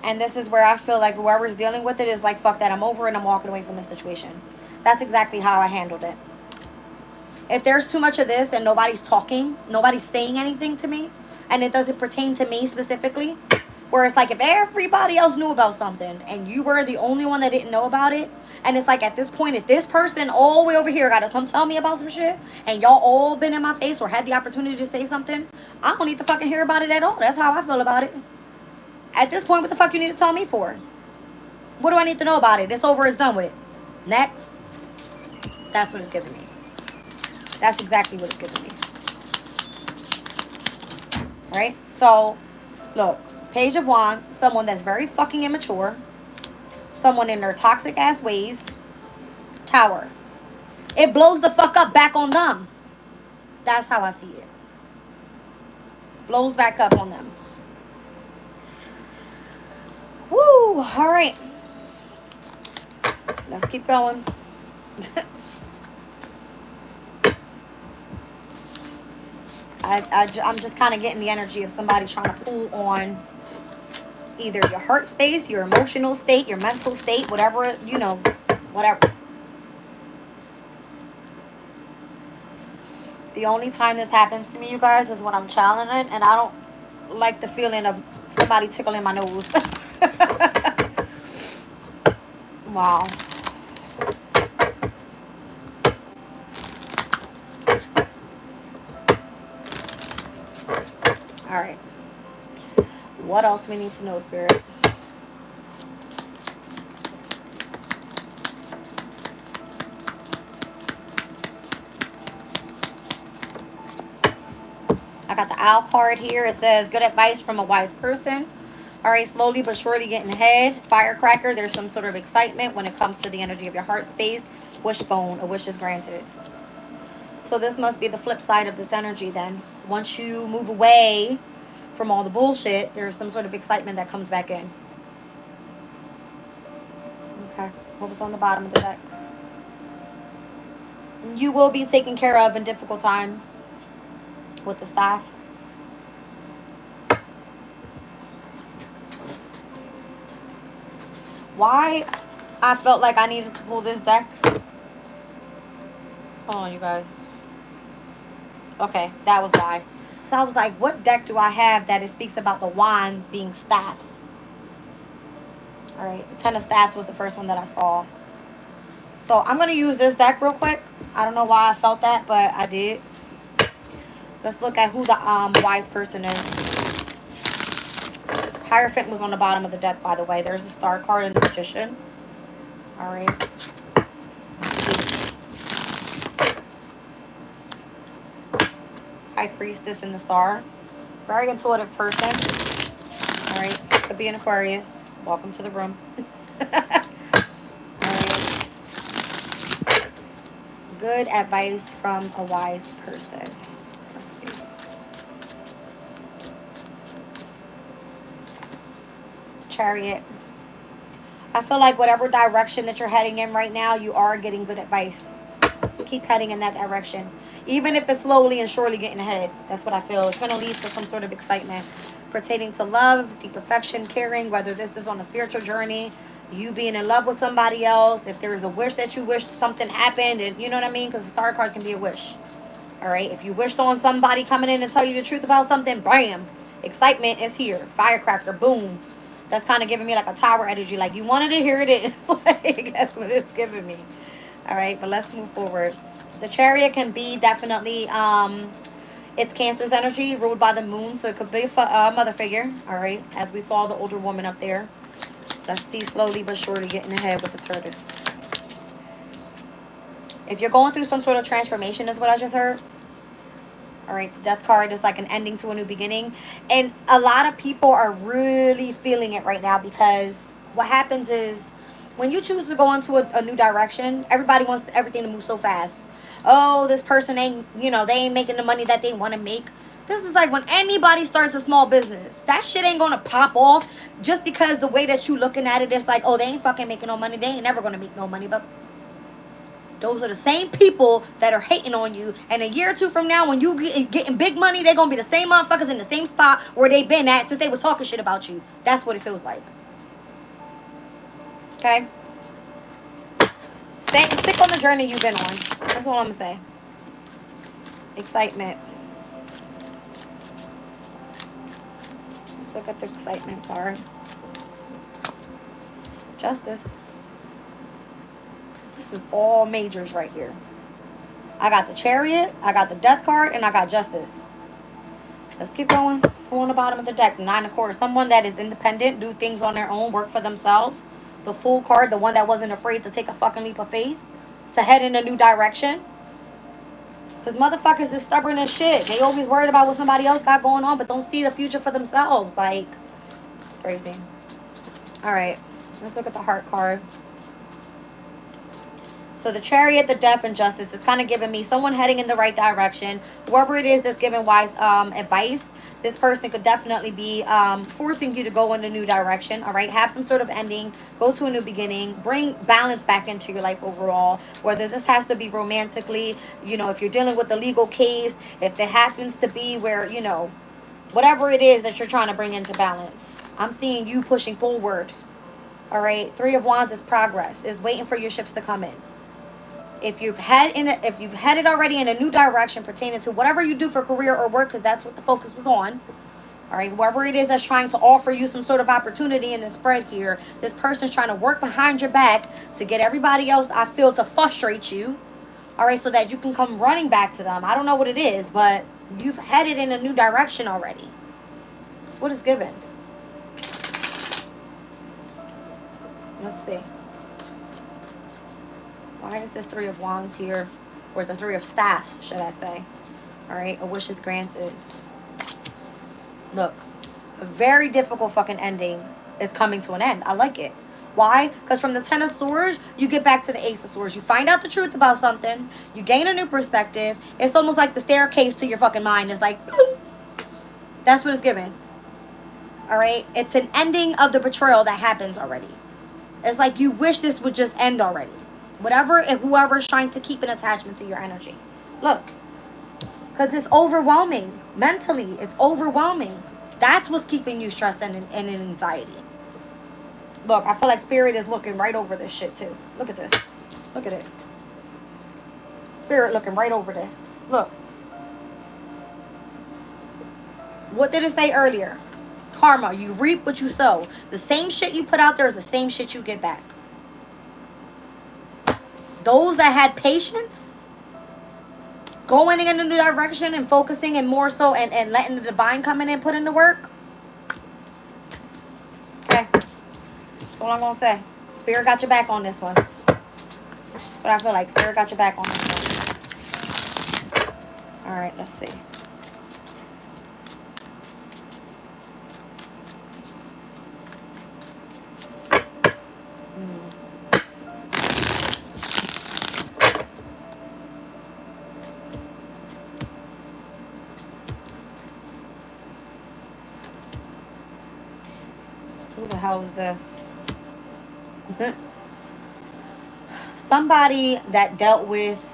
And this is where I feel like whoever's dealing with it is like, fuck that, I'm over it, I'm walking away from the situation. That's exactly how I handled it. If there's too much of this and nobody's talking, nobody's saying anything to me, and it doesn't pertain to me specifically, where it's like if everybody else knew about something and you were the only one that didn't know about it, and it's like at this point, if this person all the way over here got to come tell me about some shit, and y'all all been in my face or had the opportunity to say something, I don't need to fucking hear about it at all. That's how I feel about it. At this point, what the fuck you need to tell me for? What do I need to know about it? It's over, it's done with. Next. That's what it's giving me. That's exactly what it's giving me. Right? So, look. Page of Wands. Someone that's very fucking immature. Someone in their toxic ass ways. Tower. It blows the fuck up back on them. That's how I see it. Blows back up on them. Woo! Alright. Let's keep going. I'm just kind of getting the energy of somebody trying to pull on either your heart space, your emotional state, your mental state, whatever, you know, whatever. The only time this happens to me, you guys, is when I'm challenging, and I don't like the feeling of somebody tickling my nose. Wow. All right. What else we need to know, Spirit? I got the Owl card here. It says, good advice from a wise person. All right, slowly but surely getting ahead. Firecracker, there's some sort of excitement when it comes to the energy of your heart space. Wishbone, a wish is granted. So this must be the flip side of this energy then. Once you move away from all the bullshit, there's some sort of excitement that comes back in. Okay, what was on the bottom of the deck? You will be taken care of in difficult times with the staff. Why I felt like I needed to pull this deck. Hold on, you guys. Okay, that was why. So I was like, what deck do I have that it speaks about the wands being staffs? All right, the Ten of Staffs was the first one that I saw. So I'm going to use this deck real quick. I don't know why I felt that, but I did. Let's look at who the wise person is. Hierophant was on the bottom of the deck, by the way. There's the Star card and the Magician. All right. High Priestess and the Star. Very intuitive person. All right. Could be an Aquarius. Welcome to the room. Good advice from a wise person. Let's see. Chariot. I feel like whatever direction that you're heading in right now, you are getting good advice. Keep heading in that direction. Even if it's slowly and surely getting ahead. That's what I feel. It's going to lead to some sort of excitement pertaining to love, deep affection, caring, whether this is on a spiritual journey, you being in love with somebody else, if there's a wish that you wish something happened, and you know what I mean? Because the Star card can be a wish. All right? If you wished on somebody coming in and tell you the truth about something, bam! Excitement is here. Firecracker, boom. That's kind of giving me like a tower energy. Like, you wanted it, here it is. Like, that's what it's giving me. All right? But let's move forward. The Chariot can be definitely... it's Cancer's energy, ruled by the moon, so it could be a mother figure, all right? As we saw the older woman up there. Let's see, slowly but surely getting ahead with the tortoise. If you're going through some sort of transformation is what I just heard. All right, the Death card is like an ending to a new beginning. And a lot of people are really feeling it right now because what happens is when you choose to go into a new direction, everybody wants everything to move so fast. Oh, this person ain't, you know, they ain't making the money that they want to make. This is like when anybody starts a small business. That shit ain't going to pop off just because the way that you looking at it, it's like, oh, they ain't fucking making no money. They ain't never going to make no money. But those are the same people that are hating on you. And a year or two from now, when you getting big money, they're going to be the same motherfuckers in the same spot where they been at since they was talking shit about you. That's what it feels like. Okay? Stick on the journey you've been on. That's all I'm going to say. Excitement. Let's look at the excitement card. Justice. This is all majors right here. I got the Chariot, I got the Death card, and I got Justice. Let's keep going. Who on the bottom of the deck? 9 of Quarters. Someone that is independent, do things on their own, work for themselves. The Fool card, the one that wasn't afraid to take a fucking leap of faith. To head in a new direction. Because motherfuckers is stubborn as shit. They always worried about what somebody else got going on, but don't see the future for themselves. Like, it's crazy. Alright. Let's look at the Heart card. So the Chariot, the Death, and Justice is kind of giving me someone heading in the right direction. Whoever it is that's giving wise advice, this person could definitely be forcing you to go in a new direction. All right, have some sort of ending, go to a new beginning, bring balance back into your life overall. Whether this has to be romantically, you know, if you're dealing with a legal case, if there happens to be where, you know, whatever it is that you're trying to bring into balance. I'm seeing you pushing forward. All right, 3 of Wands is progress, is waiting for your ships to come in. If you've headed already in a new direction pertaining to whatever you do for career or work, because that's what the focus was on. All right, whoever it is that's trying to offer you some sort of opportunity in the spread here, this person's trying to work behind your back to get everybody else, I feel, to frustrate you. All right, so that you can come running back to them. I don't know what it is, but you've headed in a new direction already. That's what it's given. Let's see. Why is this 3 of Wands here? Or the 3 of Staffs, should I say. Alright, a wish is granted. Look, a very difficult fucking ending is coming to an end. I like it. Why? Because from the 10 of Swords, you get back to the Ace of Swords. You find out the truth about something. You gain a new perspective. It's almost like the staircase to your fucking mind. It's like, boom. That's what it's given. Alright? It's an ending of the betrayal that happens already. It's like you wish this would just end already. Whatever and whoever's trying to keep an attachment to your energy. Look. Because it's overwhelming. Mentally, it's overwhelming. That's what's keeping you stressed and in anxiety. Look, I feel like Spirit is looking right over this shit too. Look at this. Look at it. Spirit looking right over this. Look. What did it say earlier? Karma. You reap what you sow. The same shit you put out there is the same shit you get back. Those that had patience, going in a new direction and focusing and more so and letting the divine come in and put in the work. Okay. That's all I'm going to say. Spirit got your back on this one. That's what I feel like. Spirit got your back on this one. All right, let's see. Who the hell is this? Somebody that dealt with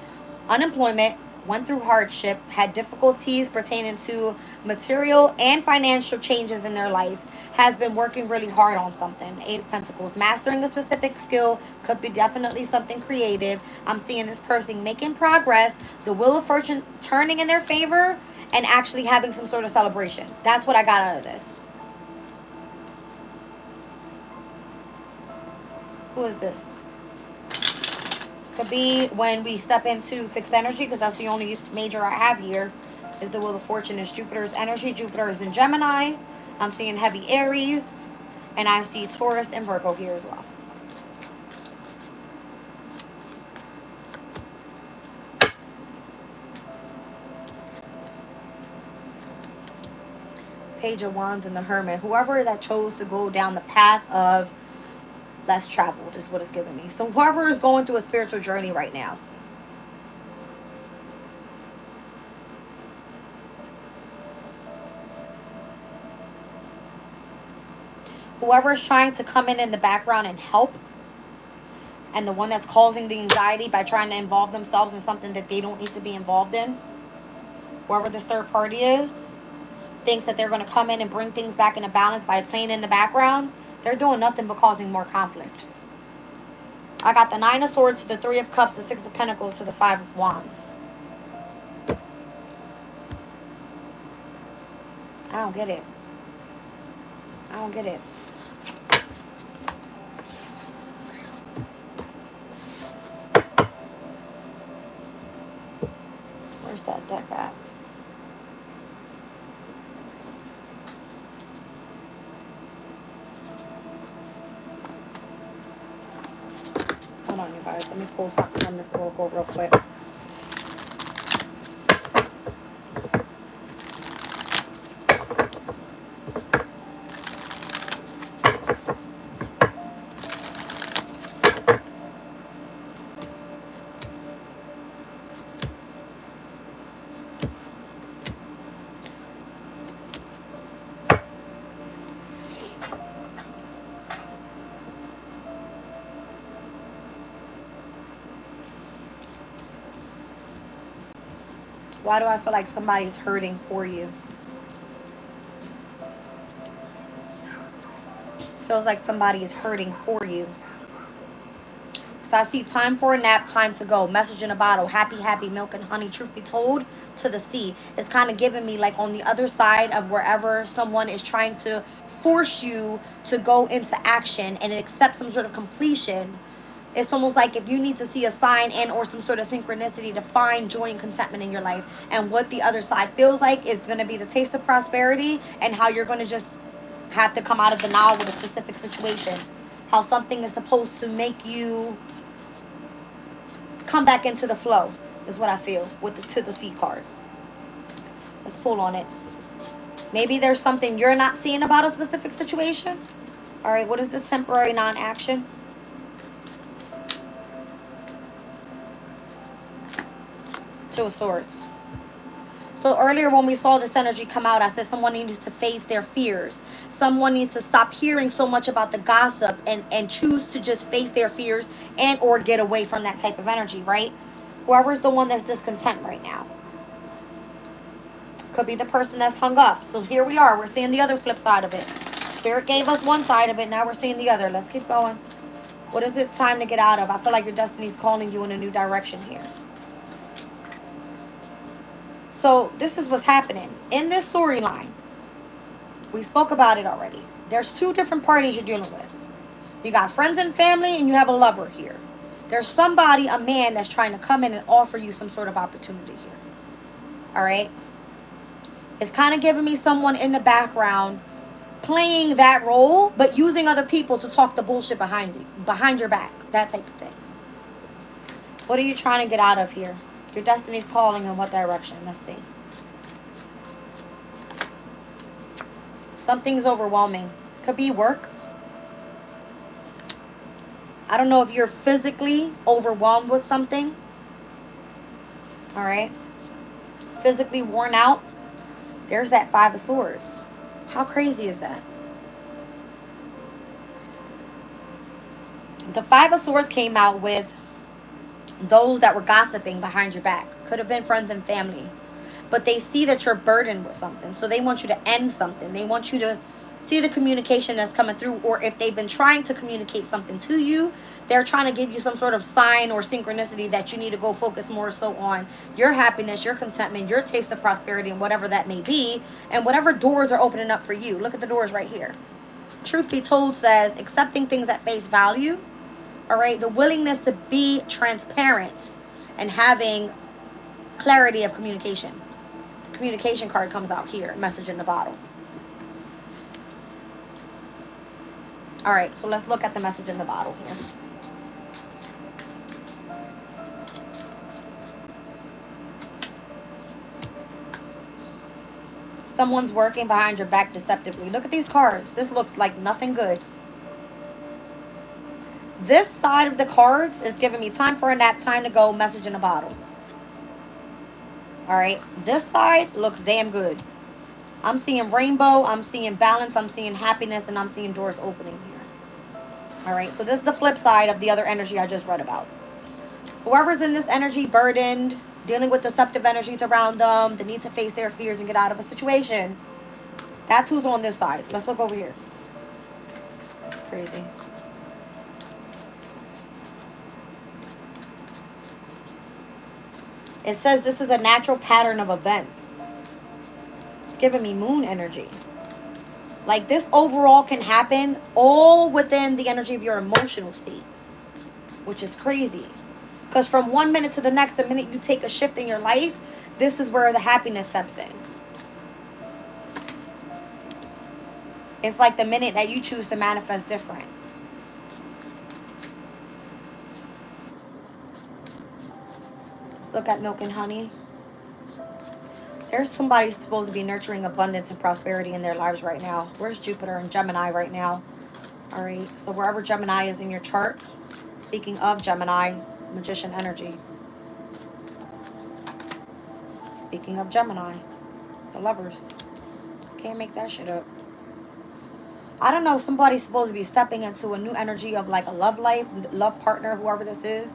unemployment, went through hardship, had difficulties pertaining to material and financial changes in their life, has been working really hard on something. Eight of Pentacles. Mastering a specific skill could be definitely something creative. I'm seeing this person making progress, the Wheel of Fortune turning in their favor, and actually having some sort of celebration. That's what I got out of this. Who is this? Could be when we step into fixed energy, because that's the only major I have here, is the Wheel of Fortune is Jupiter's energy. Jupiter is in Gemini. I'm seeing heavy Aries. And I see Taurus and Virgo here as well. Page of Wands and the Hermit. Whoever that chose to go down the path of less traveled is what it's giving me. So whoever is going through a spiritual journey right now, whoever is trying to come in the background and help, and the one that's causing the anxiety by trying to involve themselves in something that they don't need to be involved in, whoever this third party is, thinks that they're going to come in and bring things back into balance by playing in the background. They're doing nothing but causing more conflict. I got the Nine of Swords to the Three of Cups, the Six of Pentacles to the Five of Wands. I don't get it. I don't get it. Where's that deck at? Hold on, you guys. Let me pull something from this oracle real quick. Why do I feel like somebody's hurting for you? Feels like somebody is hurting for you. So I see time for a nap, time to go. Message in a bottle. Happy, happy, milk and honey. Truth be told, to the sea. It's kind of giving me like on the other side of wherever someone is trying to force you to go into action and accept some sort of completion. It's almost like if you need to see a sign and or some sort of synchronicity to find joy and contentment in your life. And what the other side feels like is going to be the taste of prosperity, and how you're going to just have to come out of denial with a specific situation. How something is supposed to make you come back into the flow is what I feel with the To the Sea card. Let's pull on it. Maybe there's something you're not seeing about a specific situation. All right, what is this temporary non-action? Two of Swords. So earlier when we saw this energy come out, I said someone needs to face their fears. Someone needs to stop hearing so much about the gossip and choose to just face their fears and or get away from that type of energy, right? Whoever's the one that's discontent right now. Could be the person that's hung up. So here we are. We're seeing the other flip side of it. Spirit gave us one side of it. Now we're seeing the other. Let's keep going. What is it time to get out of? I feel like your destiny's calling you in a new direction here. So this is what's happening. In this storyline, we spoke about it already. There's two different parties you're dealing with. You got friends and family, and you have a lover here. There's somebody, a man, that's trying to come in and offer you some sort of opportunity here. All right? It's kind of giving me someone in the background playing that role, but using other people to talk the bullshit behind you, behind your back. That type of thing. What are you trying to get out of here? Your destiny's calling in what direction? Let's see. Something's overwhelming. Could be work. I don't know if you're physically overwhelmed with something. All right. Physically worn out. There's that Five of Swords. How crazy is that? The Five of Swords came out with those that were gossiping behind your back. Could have been friends and family. But they see that you're burdened with something. So they want you to end something. They want you to see the communication that's coming through. Or if they've been trying to communicate something to you, they're trying to give you some sort of sign or synchronicity that you need to go focus more so on your happiness, your contentment, your taste of prosperity, and whatever that may be. And whatever doors are opening up for you. Look at the doors right here. Truth be told says accepting things at face value. All right. The willingness to be transparent and having clarity of communication. The communication card comes out here. Message in the bottle. All right. So let's look at the message in the bottle here. Someone's working behind your back deceptively. Look at these cards. This looks like nothing good. This side of the cards is giving me time for a nap, time to go, message in a bottle. All right. This side looks damn good. I'm seeing rainbow. I'm seeing balance. I'm seeing happiness. And I'm seeing doors opening here. All right. So this is the flip side of the other energy I just read about. Whoever's in this energy, burdened, dealing with deceptive energies around them, the need to face their fears and get out of a situation. That's who's on this side. Let's look over here. It's crazy. It says this is a natural pattern of events. It's giving me moon energy. Like this overall can happen all within the energy of your emotional state, which is crazy. Because from one minute to the next, the minute you take a shift in your life, this is where the happiness steps in. It's like the minute that you choose to manifest different. Let's look at milk and honey. There's somebody supposed to be nurturing abundance and prosperity in their lives right now. Where's Jupiter and Gemini right now? All right. So wherever Gemini is in your chart, speaking of Gemini, Magician energy. Speaking of Gemini, the Lovers. Can't make that shit up. I don't know. Somebody's supposed to be stepping into a new energy of like a love life, love partner, whoever this is.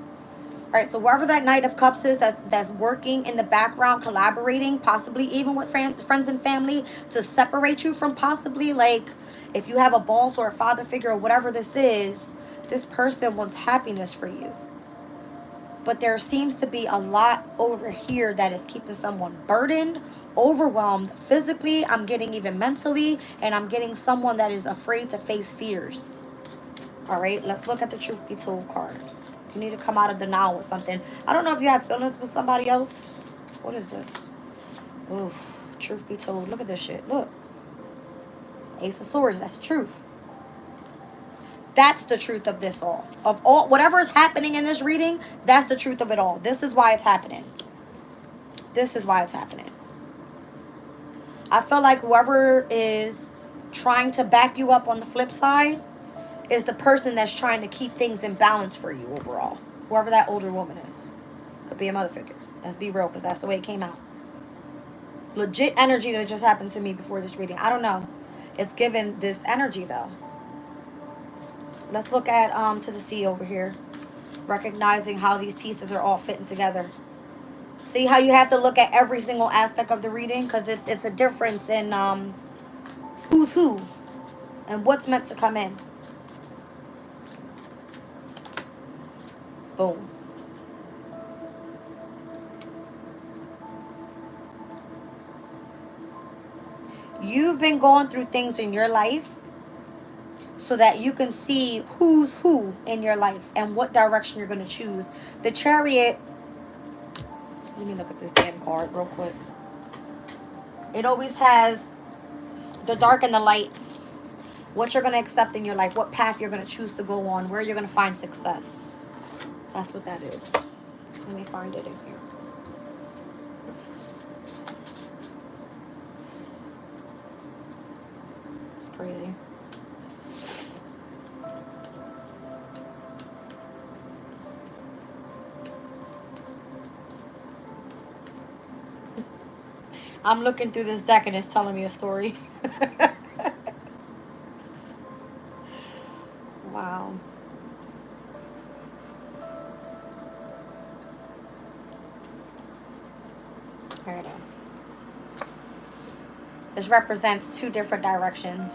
All right, so wherever that Knight of Cups is, that's working in the background, collaborating, possibly even with friends and family to separate you from possibly, like, if you have a boss or a father figure or whatever this is, this person wants happiness for you. But there seems to be a lot over here that is keeping someone burdened, overwhelmed. Physically, I'm getting even mentally, and I'm getting someone that is afraid to face fears. All right, let's look at the Truth Be Told card. You need to come out of denial with something. I don't know if you have feelings with somebody else. What is this? Ooh, truth be told. Look at this shit. Look. Ace of Swords. That's the truth. That's the truth of this all. Of all, whatever is happening in this reading, that's the truth of it all. This is why it's happening. This is why it's happening. I feel like whoever is trying to back you up on the flip side is the person that's trying to keep things in balance for you overall. Whoever that older woman is. Could be a mother figure. Let's be real, because that's the way it came out. Legit energy that just happened to me before this reading. I don't know. It's given this energy, though. Let's look at to the sea over here. Recognizing how these pieces are all fitting together. See how you have to look at every single aspect of the reading? Because it's a difference in who's who and what's meant to come in. Boom. You've been going through things in your life so that you can see who's who in your life and what direction you're going to choose. The Chariot, let me look at this damn card real quick. It always has the dark and the light. What you're going to accept in your life, what path you're going to choose to go on, where you're going to find success. That's what that is. Let me find it in here. It's crazy. I'm looking through this deck and it's telling me a story. Wow. There it is. This represents two different directions.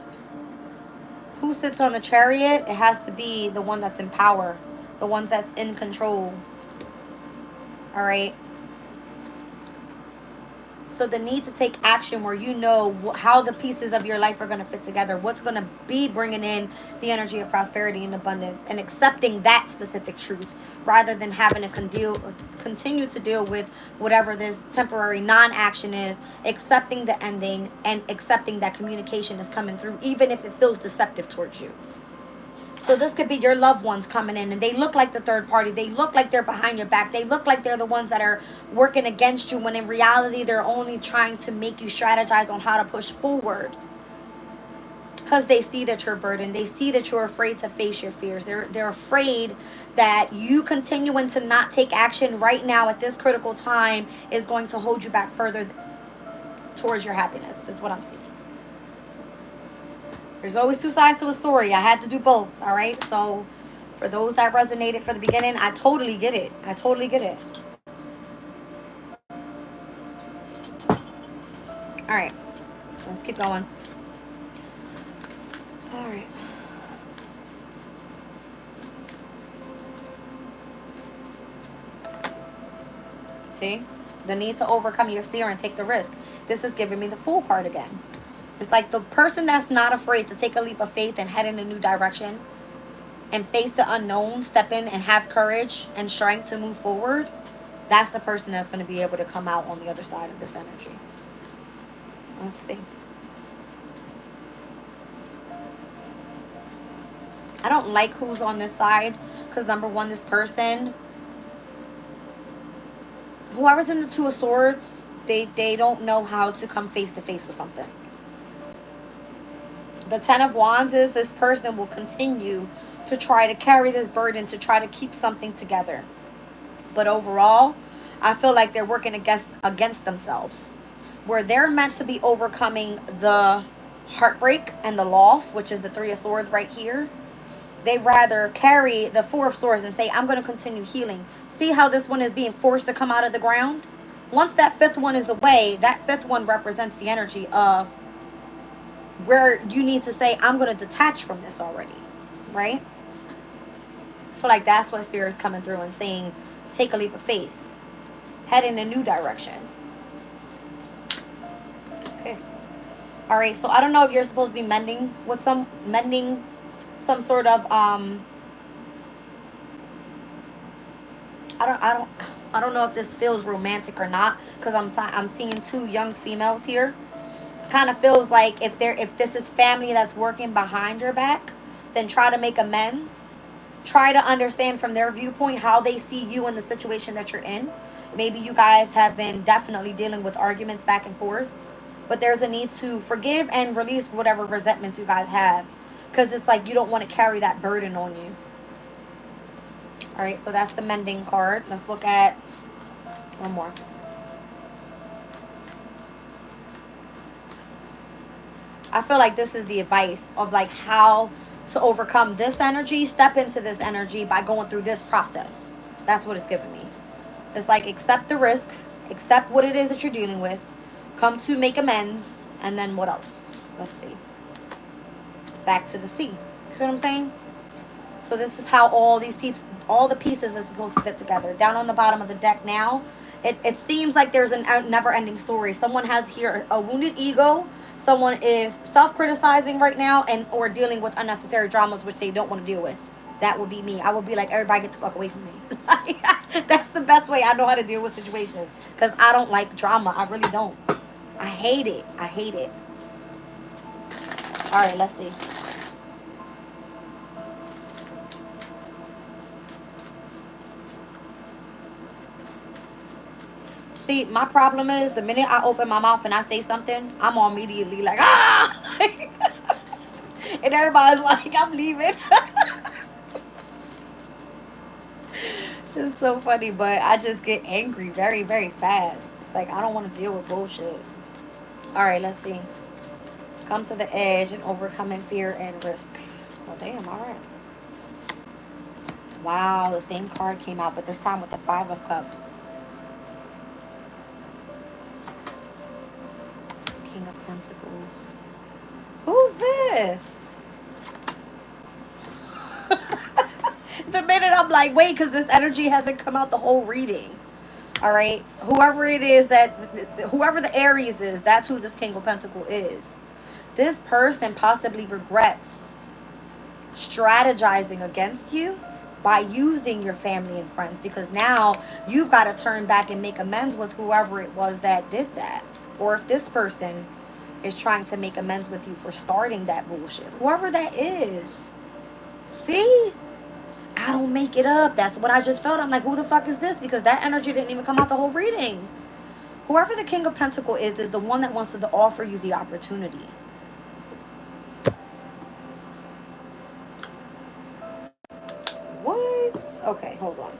Who sits on the Chariot? It has to be the one that's in power, the one that's in control. All right. So the need to take action where you know how the pieces of your life are going to fit together, what's going to be bringing in the energy of prosperity and abundance, and accepting that specific truth rather than having to continue to deal with whatever this temporary non-action is, accepting the ending and accepting that communication is coming through, even if it feels deceptive towards you. So this could be your loved ones coming in and they look like the third party. They look like they're behind your back. They look like they're the ones that are working against you when in reality they're only trying to make you strategize on how to push forward. Because they see that you're burdened. They see that you're afraid to face your fears. They're afraid that you continuing to not take action right now at this critical time is going to hold you back further towards your happiness, is what I'm seeing. There's always two sides to a story. I had to do both, all right? So for those that resonated for the beginning, I totally get it. I totally get it. All right. Let's keep going. All right. See? The need to overcome your fear and take the risk. This is giving me the Fool card again. It's like the person that's not afraid to take a leap of faith and head in a new direction and face the unknown, step in and have courage and strength to move forward. That's the person that's going to be able to come out on the other side of this energy. Let's see. I don't like who's on this side because number one, this person, whoever's in the Two of Swords, they don't know how to come face to face with something. The Ten of Wands is this person will continue to try to carry this burden, to try to keep something together. But overall, I feel like they're working against themselves. Where they're meant to be overcoming the heartbreak and the loss, which is the Three of Swords right here. They rather carry the Four of Swords and say, I'm going to continue healing. See how this one is being forced to come out of the ground? Once that fifth one is away, that fifth one represents the energy of where you need to say, I'm going to detach from this already, right? I feel like that's what Spirit is coming through and saying, take a leap of faith. Head in a new direction. Okay. All right, so I don't know if you're supposed to be mending some sort of, I don't know if this feels romantic or not, because I'm seeing two young females here. Kind of feels like if this is family that's working behind your back, then try to make amends. Try to understand from their viewpoint how they see you in the situation that you're in. Maybe you guys have been definitely dealing with arguments back and forth, but there's a need to forgive and release whatever resentments you guys have, because it's like you don't want to carry that burden on you. All right, so that's the mending card. Let's look at one more. I feel like this is the advice of like how to overcome this energy, step into this energy by going through this process. That's what it's giving me. It's like accept the risk, accept what it is that you're dealing with, come to make amends, and then what else? Let's see. Back to the sea. See what I'm saying? So this is how all the pieces are supposed to fit together. Down on the bottom of the deck now, it seems like there's a never-ending story. Someone has here a wounded ego. someone is self-criticizing right now and or dealing with unnecessary dramas which they don't want to deal with. That would be me. I would be like, everybody get the fuck away from me. That's the best way I know how to deal with situations. Because I don't like drama. I really don't. I hate it. I hate it. All right, let's see. See, my problem is the minute I open my mouth and I say something, I'm immediately like, ah! And everybody's like, I'm leaving. It's so funny, but I just get angry very, very fast. It's like, I don't want to deal with bullshit. All right, let's see. Come to the edge and overcoming fear and risk. Oh, damn, all right. Wow, the same card came out, but this time with the Five of Cups. King of Pentacles. Who's this? The minute I'm like, wait, because this energy hasn't come out the whole reading. All right, whoever it is whoever the Aries is, that's who this King of Pentacles is. This person possibly regrets strategizing against you by using your family and friends, because now you've got to turn back and make amends with whoever it was that did that. Or if this person is trying to make amends with you for starting that bullshit, whoever that is. See, I don't make it up. That's what I just felt. I'm like, who the fuck is this? Because that energy didn't even come out the whole reading. Whoever the King of Pentacles is the one that wants to offer you the opportunity. What? Okay, hold on.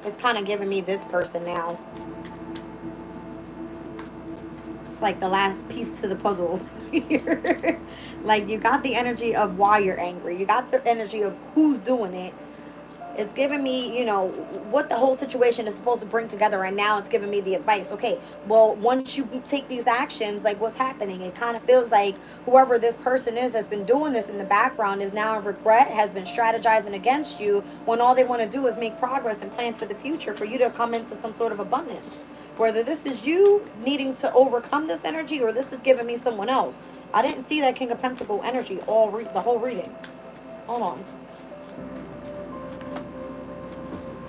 It's kind of giving me this person now. It's like the last piece to the puzzle here. Like, you got the energy of why you're angry. You got the energy of who's doing it. It's giving me, you know, what the whole situation is supposed to bring together. And now it's giving me the advice. Okay, well, once you take these actions, like, what's happening? It kind of feels like whoever this person is that's been doing this in the background is now in regret, has been strategizing against you, when all they want to do is make progress and plan for the future for you to come into some sort of abundance. Whether this is you needing to overcome this energy or this is giving me someone else. I didn't see that King of Pentacles energy the whole reading. Hold on.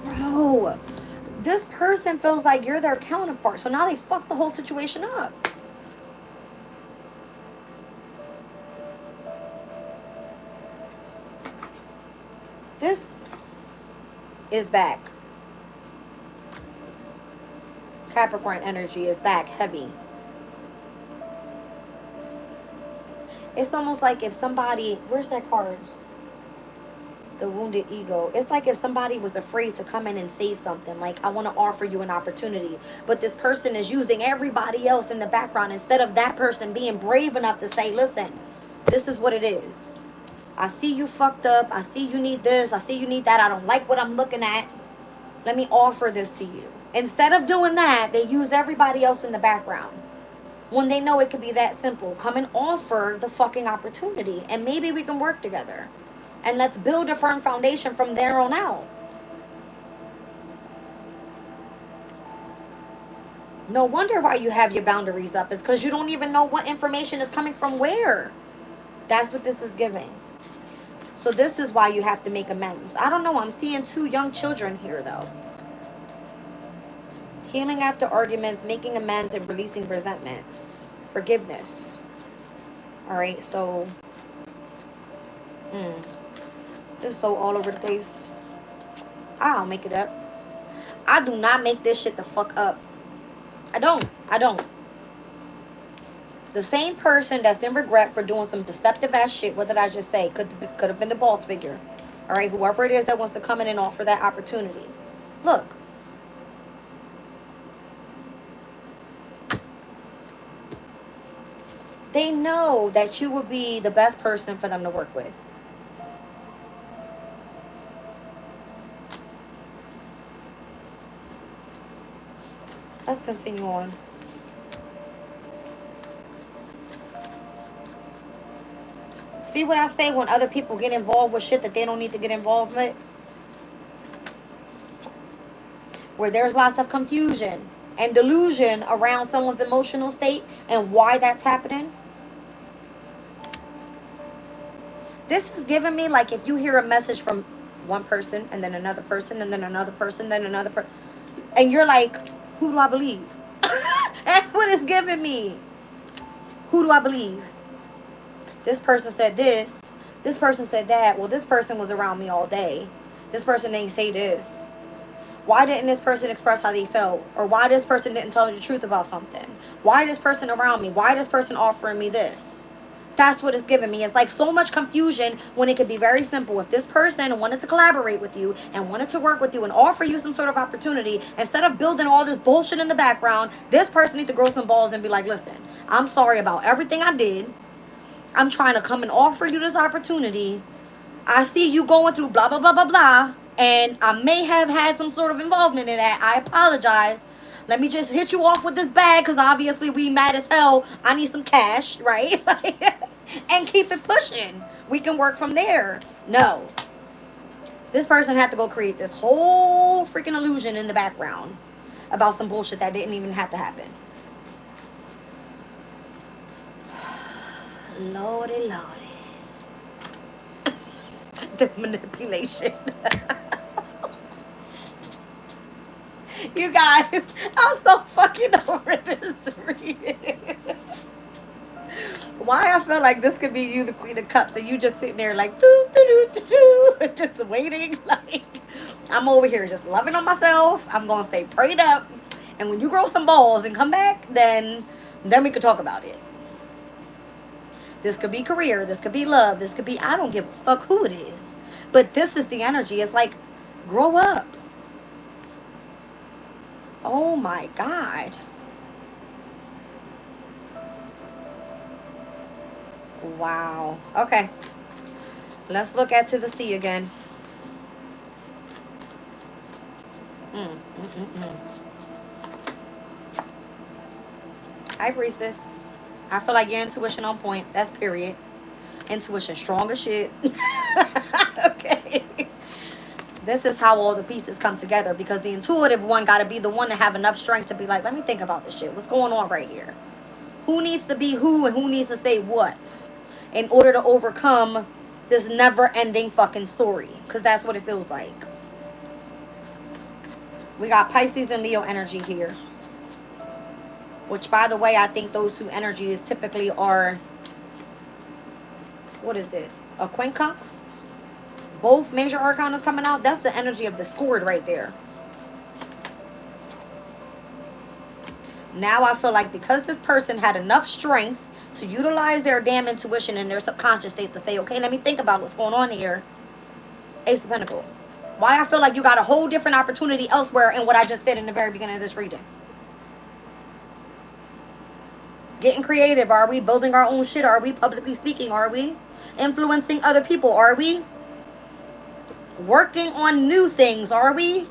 Bro, this person feels like you're their counterpart. So now they fucked the whole situation up. This is back. Capricorn energy is back heavy. It's almost like if somebody... Where's that card? The wounded ego. It's like if somebody was afraid to come in and say something like, I want to offer you an opportunity, but this person is using everybody else in the background instead of that person being brave enough to say, listen, this is what it is. I see you fucked up. I see you need this. I see you need that. I don't like what I'm looking at. Let me offer this to you. Instead of doing that, they use everybody else in the background when they know it could be that simple. Come and offer the fucking opportunity, and maybe we can work together. And let's build a firm foundation from there on out. No wonder why you have your boundaries up. It's because you don't even know what information is coming from where. That's what this is giving. So this is why you have to make amends. I don't know. I'm seeing 2 young children here, though. Healing after arguments, making amends, and releasing resentments. Forgiveness. All right, so... This is so all over the place. I don't make it up. I do not make this shit the fuck up. I don't. The same person that's in regret for doing some deceptive ass shit, what did I just say? Could have been the boss figure. All right, whoever it is that wants to come in and offer that opportunity. Look. They know that you would be the best person for them to work with. Let's continue on. See what I say when other people get involved with shit that they don't need to get involved with? Where there's lots of confusion and delusion around someone's emotional state and why that's happening. This is giving me like if you hear a message from one person and then another person and then another person, then another person, and you're like, who do I believe? That's what it's giving me. Who do I believe? This person said this. This person said that. Well, this person was around me all day. This person didn't say this. Why didn't this person express how they felt? Or why this person didn't tell me the truth about something? Why this person around me? Why this person offering me this? That's what it's giving me. It's like so much confusion when it could be very simple. If this person wanted to collaborate with you and wanted to work with you and offer you some sort of opportunity, instead of building all this bullshit in the background, this person needs to grow some balls and be like, listen, I'm sorry about everything I did. I'm trying to come and offer you this opportunity. I see you going through blah, blah, blah, blah, blah. And I may have had some sort of involvement in that. I apologize. Let me just hit you off with this bag because obviously we mad as hell. I need some cash, right? And keep it pushing. We can work from there. No. This person had to go create this whole freaking illusion in the background about some bullshit that didn't even have to happen. Lordy, lordy. The manipulation. You guys, I'm so fucking over this reading. Why I feel like this could be you, the Queen of Cups, and you just sitting there like doo, doo, doo, doo, doo, just waiting. Like I'm over here just loving on myself. I'm gonna stay prayed up, and when you grow some balls and come back, then we could talk about it. This could be career. This could be love. This could be I don't give a fuck who it is, but this is the energy. It's like grow up. Oh my God. Wow. Okay. Let's look at to the sea again. Hi, Priestess. I feel like your intuition on point. That's period. Intuition strong as shit. Okay. This is how all the pieces come together because the intuitive one got to be the one to have enough strength to be like, let me think about this shit. What's going on right here? Who needs to be who and who needs to say what in order to overcome this never-ending fucking story? Because that's what it feels like. We got Pisces and Leo energy here. Which, by the way, I think those two energies typically are, what is it? A quincunx? Both major arcanas coming out. That's the energy of the Discord right there. Now I feel like because this person had enough strength to utilize their damn intuition and their subconscious state to say, okay, let me think about what's going on here. Ace of Pentacles. Why I feel like you got a whole different opportunity elsewhere in what I just said in the very beginning of this reading. Getting creative. Are we building our own shit? Are we publicly speaking? Are we influencing other people? Are we working on new things? Are we?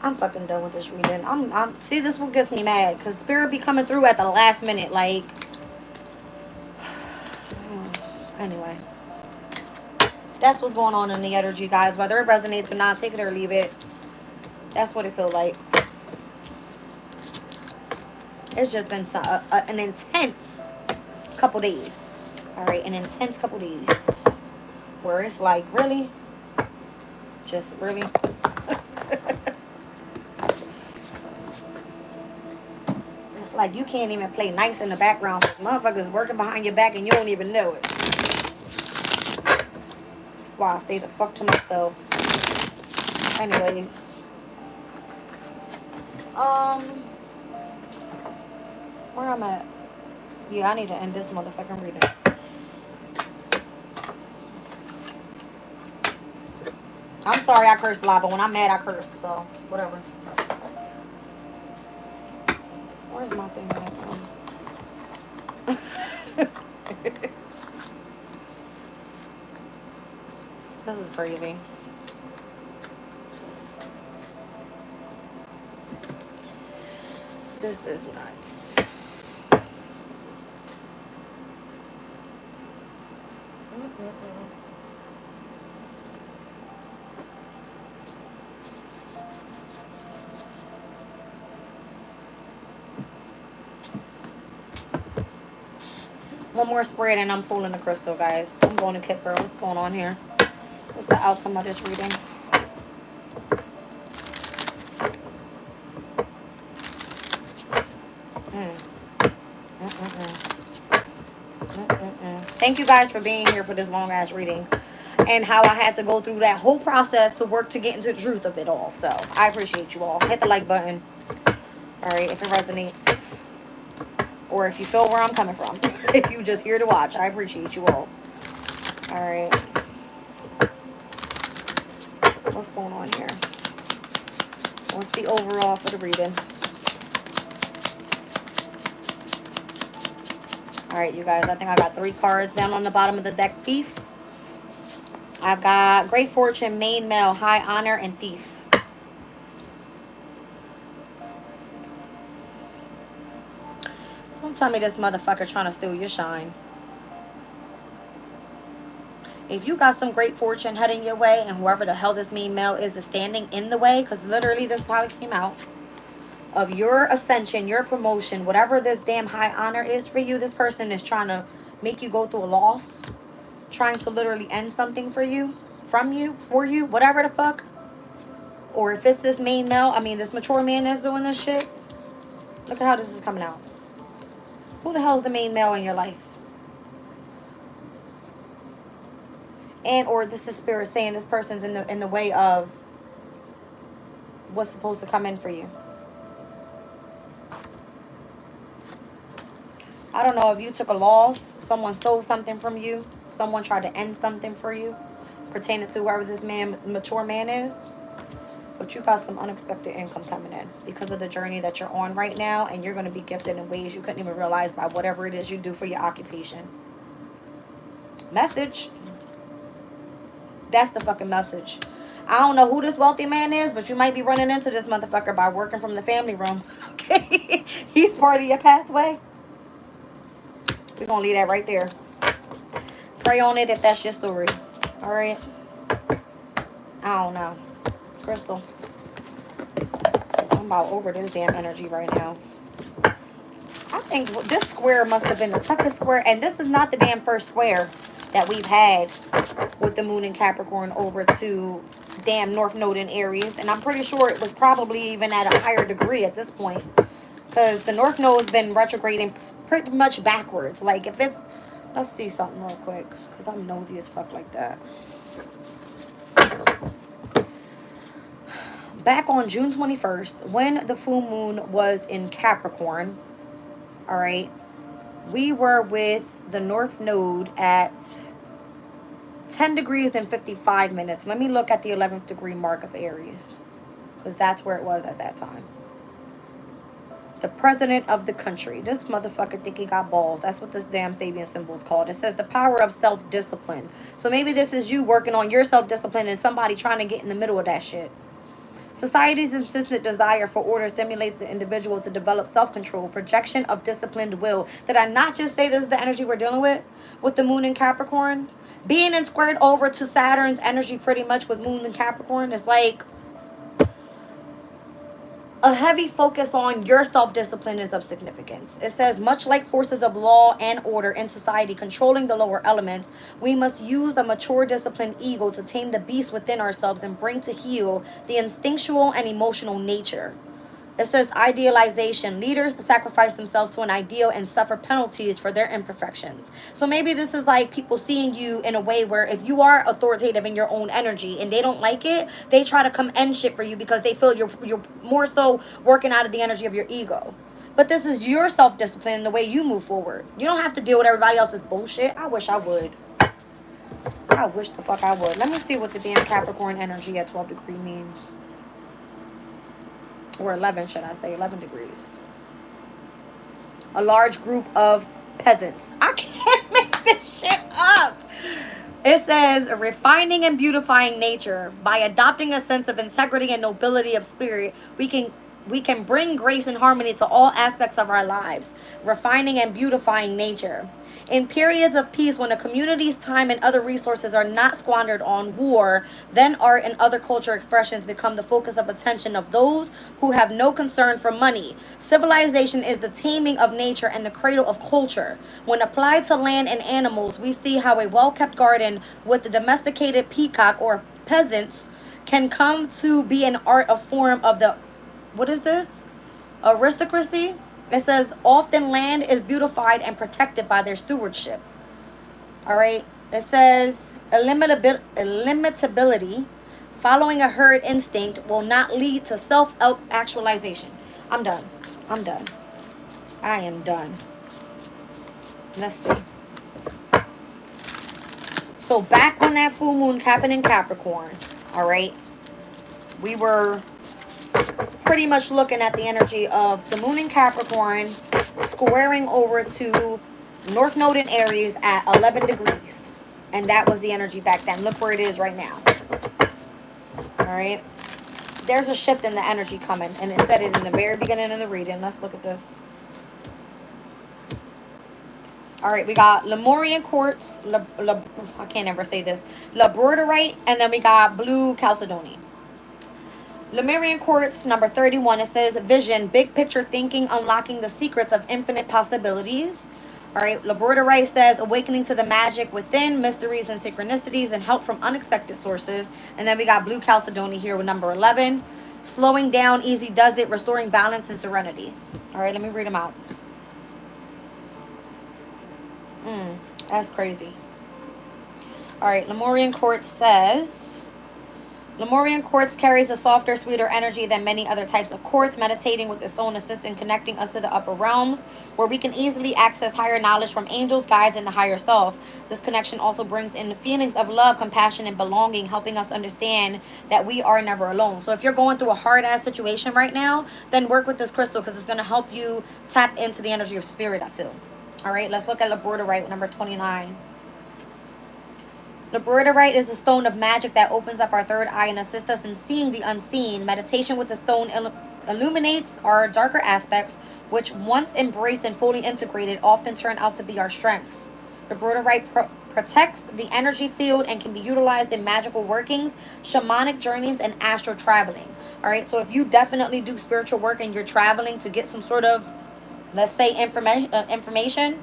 I'm fucking done with this reading. I'm see, this what gets me mad because spirit be coming through at the last minute. Like, anyway, that's what's going on in the energy, guys. Whether it resonates or not, take it or leave it. That's what it feels like. It's just been an intense couple days. All right, an intense couple days where it's like, really, just really. It's like you can't even play nice in the background. Motherfuckers working behind your back and you don't even know it. That's why I stay the fuck to myself. Anyways. Where I'm at? Yeah, I need to end this motherfucking reading. I'm sorry I cursed a lot, but when I'm mad I curse, so whatever. Where's my thing at? This is crazy. This is nuts. Mm-mm. One more spread and I'm pulling the crystal, guys. I'm going to Kipper. What's going on here? What's the outcome of this reading? Mm. Mm-mm-mm. Mm-mm-mm. Thank you guys for being here for this long ass reading and how I had to go through that whole process to work to get into the truth of it all. So I appreciate you all. Hit the like button. All right, if it resonates or if you feel where I'm coming from. If you just here to watch, I appreciate you all. All right. What's going on here? What's the overall for the reading? All right, you guys. I think I got 3 cards down on the bottom of the deck. Thief. I've got Great Fortune, Main Male, High Honor, and Thief. Don't tell me this motherfucker trying to steal your shine. If you got some great fortune heading your way and whoever the hell this main male is standing in the way, because literally this is how it came out, of your ascension, your promotion, whatever this damn high honor is for you, this person is trying to make you go through a loss, trying to literally end something for you, from you, for you, whatever the fuck. Or if it's this main male, I mean this mature man that's doing this shit, look at how this is coming out. Who the hell is the main male in your life? And or this is spirit saying this person's in the way of what's supposed to come in for you. I don't know if you took a loss, someone stole something from you, someone tried to end something for you, pertaining to whoever this mature man is. But you got some unexpected income coming in because of the journey that you're on right now, and you're going to be gifted in ways you couldn't even realize by whatever it is you do for your occupation. Message. That's the fucking message. I don't know who this wealthy man is, but you might be running into this motherfucker by working from the family room. Okay? He's part of your pathway. We're going to leave that right there. Pray on it if that's your story. All right? I don't know. Crystal. I'm about over this damn energy right now. I think this square must have been the toughest square. And this is not the damn first square that we've had with the moon in Capricorn over to damn North Node in Aries. And I'm pretty sure it was probably even at a higher degree at this point. Because the North Node has been retrograding pretty much backwards. Like if it's... Let's see something real quick. Because I'm nosy as fuck like that. Back on June 21st, when the full moon was in Capricorn, all right, we were with the North Node at 10 degrees and 55 minutes. Let me look at the 11th degree mark of Aries, because that's where it was at that time. The president of the country. This motherfucker think he got balls. That's what this damn Sabian symbol is called. It says the power of self-discipline. So maybe this is you working on your self-discipline and somebody trying to get in the middle of that shit. Society's insistent desire for order stimulates the individual to develop self-control, projection of disciplined will. Did I not just say this is the energy we're dealing with the moon in Capricorn? Being in squared over to Saturn's energy pretty much with moon in Capricorn is like a heavy focus on your self-discipline is of significance. It says, much like forces of law and order in society controlling the lower elements, we must use a mature, disciplined ego to tame the beast within ourselves and bring to heel the instinctual and emotional nature. It says idealization. Leaders sacrifice themselves to an ideal and suffer penalties for their imperfections. So maybe this is like people seeing you in a way where if you are authoritative in your own energy and they don't like it, they try to come end shit for you because they feel you're more so working out of the energy of your ego. But this is your self-discipline and the way you move forward. You don't have to deal with everybody else's bullshit. I wish I would. I wish the fuck I would. Let me see what the damn Capricorn energy at 12 degrees means. Or 11, should I say, 11 degrees. A large group of peasants. I can't make this shit up. It says, refining and beautifying nature. By adopting a sense of integrity and nobility of spirit, we can we can bring grace and harmony to all aspects of our lives, refining and beautifying nature. In periods of peace, when a community's time and other resources are not squandered on war, then art and other culture expressions become the focus of attention of those who have no concern for money. Civilization is the taming of nature and the cradle of culture. When applied to land and animals, we see how a well-kept garden with the domesticated peacock or peasants can come to be an art of form of the, what is this? Aristocracy. It says often land is beautified and protected by their stewardship. All right. It says illimitability, following a herd instinct, will not lead to self-actualization. I'm done. I'm done. I am done. Let's see. So back when that full moon happened in Capricorn, all right, we were pretty much looking at the energy of the moon in Capricorn squaring over to North Node in Aries at 11 degrees. And that was the energy back then. Look where it is right now. All right. There's a shift in the energy coming. And it said it in the very beginning of the reading. Let's look at this. All right. We got Lemurian quartz. I can't ever say this. Labradorite. And then we got blue chalcedony. Lemurian quartz number 31, it says vision, big picture thinking, unlocking the secrets of infinite possibilities. All right, Labradorite says awakening to the magic within, mysteries and synchronicities, and help from unexpected sources. And then we got blue chalcedony here with number 11, slowing down, easy does it, restoring balance and serenity. All right, let me read them out. That's crazy. All right, Lemurian quartz says, Lemurian quartz carries a softer, sweeter energy than many other types of quartz. Meditating with its own assist in connecting us to the upper realms, where we can easily access higher knowledge from angels, guides, and the higher self. This connection also brings in the feelings of love, compassion, and belonging, helping us understand that we are never alone. So if you're going through a hard-ass situation right now, then work with this crystal because it's going to help you tap into the energy of spirit, I feel. All right, let's look at Labradorite, number 29. Labradorite is a stone of magic that opens up our third eye and assists us in seeing the unseen. Meditation with the stone illuminates our darker aspects, which once embraced and fully integrated often turn out to be our strengths. Labradorite protects the energy field and can be utilized in magical workings, shamanic journeys, and astral traveling. All right, so if you definitely do spiritual work and you're traveling to get some sort of, let's say, information,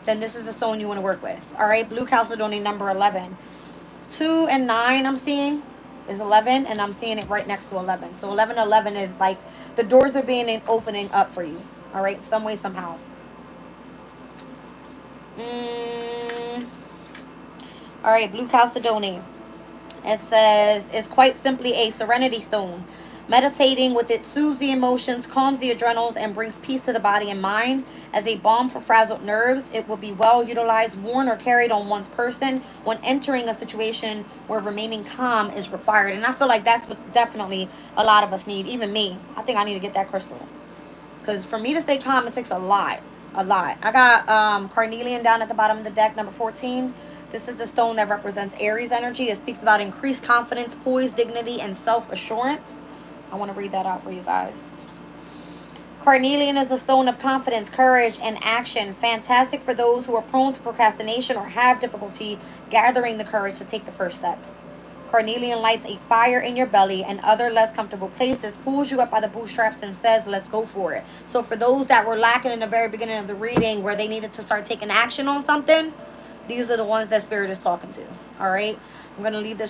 then this is the stone you want to work with. All right, blue chalcedony, number 11. 2 and 9 I'm seeing is 11, and I'm seeing it right next to 11. So 11 is like the doors are being opening up for you. All right, some way, somehow. All right, blue chalcedony. It says it's quite simply a serenity stone. Meditating with it soothes the emotions, calms the adrenals, and brings peace to the body and mind. As a balm for frazzled nerves, it will be well utilized, worn, or carried on one's person when entering a situation where remaining calm is required. And I feel like that's what definitely a lot of us need, even me. I think I need to get that crystal. Because for me to stay calm, it takes a lot. A lot. I got carnelian down at the bottom of the deck, number 14. This is the stone that represents Aries energy. It speaks about increased confidence, poise, dignity, and self-assurance. I want to read that out for you guys. Carnelian is a stone of confidence, courage, and action. Fantastic for those who are prone to procrastination or have difficulty gathering the courage to take the first steps. Carnelian lights a fire in your belly and other less comfortable places, pulls you up by the bootstraps, and says, let's go for it. So for those that were lacking in the very beginning of the reading where they needed to start taking action on something, these are the ones that Spirit is talking to. All right? I'm going to leave this